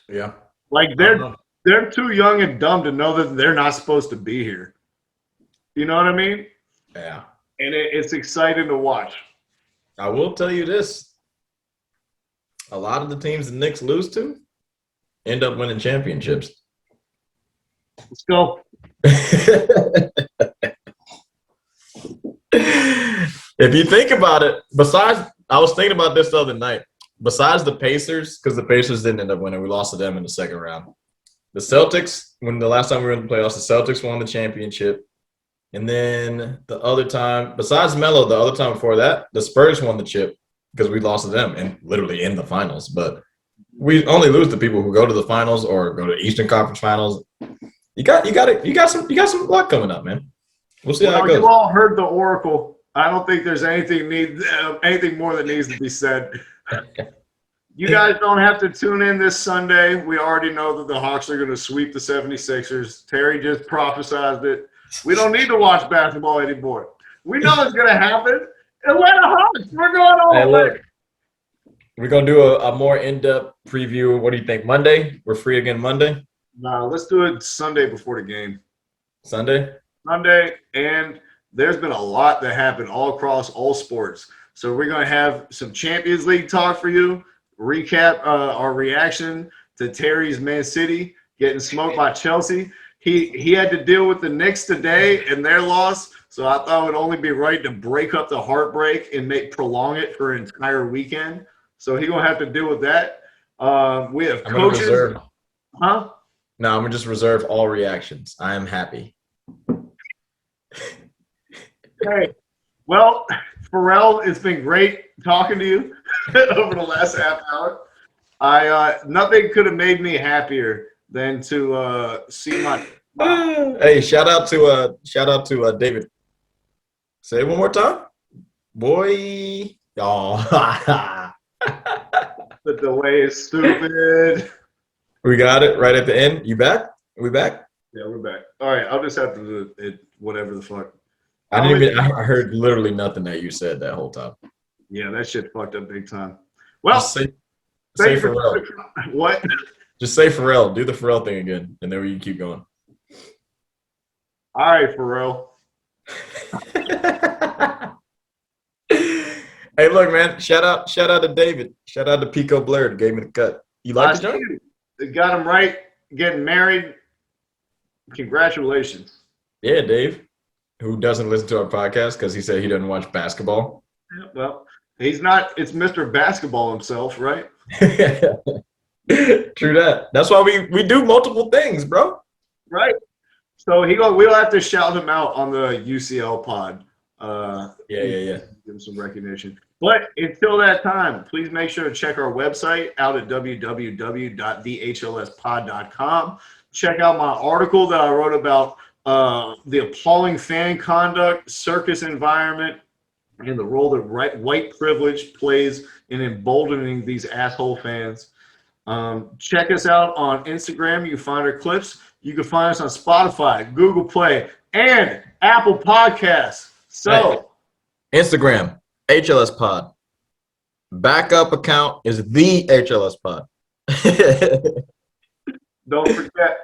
[SPEAKER 3] Yeah.
[SPEAKER 2] Like they're too young and dumb to know that they're not supposed to be here. You know what I mean?
[SPEAKER 3] Yeah.
[SPEAKER 2] And it's exciting to watch.
[SPEAKER 3] I will tell you this. A lot of the teams the Knicks lose to end up winning championships.
[SPEAKER 2] Let's go.
[SPEAKER 3] If you think about it, I was thinking about this the other night. Besides the Pacers, because the Pacers didn't end up winning, we lost to them in the second round. The Celtics, when the last time we were in the playoffs, the Celtics won the championship. And then the other time, besides Melo, the other time before that, the Spurs won the chip because we lost to them and literally in the finals. But we only lose to people who go to the finals or go to Eastern Conference Finals. You got some luck coming up, man. We'll see how it goes.
[SPEAKER 2] You all heard the oracle. I don't think there's anything more that needs to be said. You guys don't have to tune in this Sunday. We already know that the Hawks are going to sweep the 76ers. Terry just prophesized it. We don't need to watch basketball anymore. We know it's going to happen. Atlanta Hawks, we're going all the way.
[SPEAKER 3] We're going to do a more in-depth preview. What do you think? Monday? We're free again Monday?
[SPEAKER 2] No, let's do it Sunday before the game.
[SPEAKER 3] Sunday,
[SPEAKER 2] and there's been a lot that happened all across all sports. So we're going to have some Champions League talk for you, recap our reaction to Terry's Man City getting smoked by Chelsea. He had to deal with the Knicks today and their loss, so I thought it would only be right to break up the heartbreak and prolong it for an entire weekend. So he's going to have to deal with that. We have coaches. Huh?
[SPEAKER 3] No, I'm going to just reserve all reactions. I am happy.
[SPEAKER 2] Hey, well, Pharrell, it's been great talking to you over the last half hour. Nothing could have made me happier than to see my.
[SPEAKER 3] Hey, shout out to David. Say it one more time, boy. Oh,
[SPEAKER 2] The delay is stupid.
[SPEAKER 3] we got it right at the end. You back? We back?
[SPEAKER 2] Yeah, we're back. All right, I'll just have to do it. Whatever the fuck.
[SPEAKER 3] I heard literally nothing that you said that whole time.
[SPEAKER 2] Yeah, that shit fucked up big time. Well,
[SPEAKER 3] Just say Pharrell.
[SPEAKER 2] What?
[SPEAKER 3] Just say Pharrell. Do the Pharrell thing again, and then we can keep going.
[SPEAKER 2] All right, Pharrell.
[SPEAKER 3] Hey, look, man! Shout out to David. Shout out to Pico Blair. Gave me the cut. You like the joint?
[SPEAKER 2] They got him right. Getting married. Congratulations.
[SPEAKER 3] Yeah, Dave, who doesn't listen to our podcast because he said he doesn't watch basketball.
[SPEAKER 2] Yeah, well, he's not. It's Mr. Basketball himself, right?
[SPEAKER 3] True that. That's why we do multiple things, bro.
[SPEAKER 2] Right. So we'll have to shout him out on the UCL pod.
[SPEAKER 3] Yeah.
[SPEAKER 2] Give him some recognition. But until that time, please make sure to check our website out at www.thehlspod.com. Check out my article that I wrote about the appalling fan conduct, circus environment, and the role that white privilege plays in emboldening these asshole fans. Check us out on Instagram. You can find our clips. You can find us on Spotify, Google Play, and Apple Podcasts. So,
[SPEAKER 3] Instagram, HLS Pod. Backup account is the HLS Pod.
[SPEAKER 2] don't forget,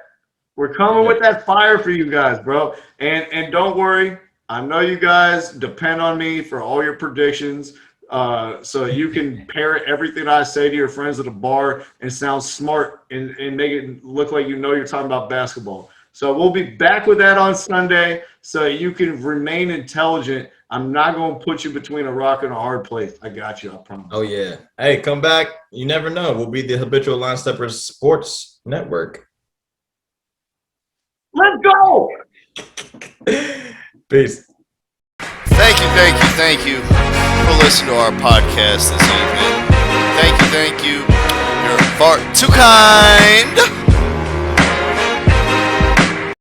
[SPEAKER 2] we're coming with that fire for you guys, bro. And don't worry, I know you guys depend on me for all your predictions. So you can parrot everything I say to your friends at a bar and sound smart and make it look like you know you're talking about basketball. So we'll be back with that on Sunday so you can remain intelligent. I'm not going to put you between a rock and a hard place. I got you, I promise.
[SPEAKER 3] Oh, yeah. Hey, come back. You never know. We'll be the Habitual Line Steppers Sports Network.
[SPEAKER 2] Let's go!
[SPEAKER 3] Peace.
[SPEAKER 4] Thank you for listening to our podcast this evening. Thank you. You're far too kind.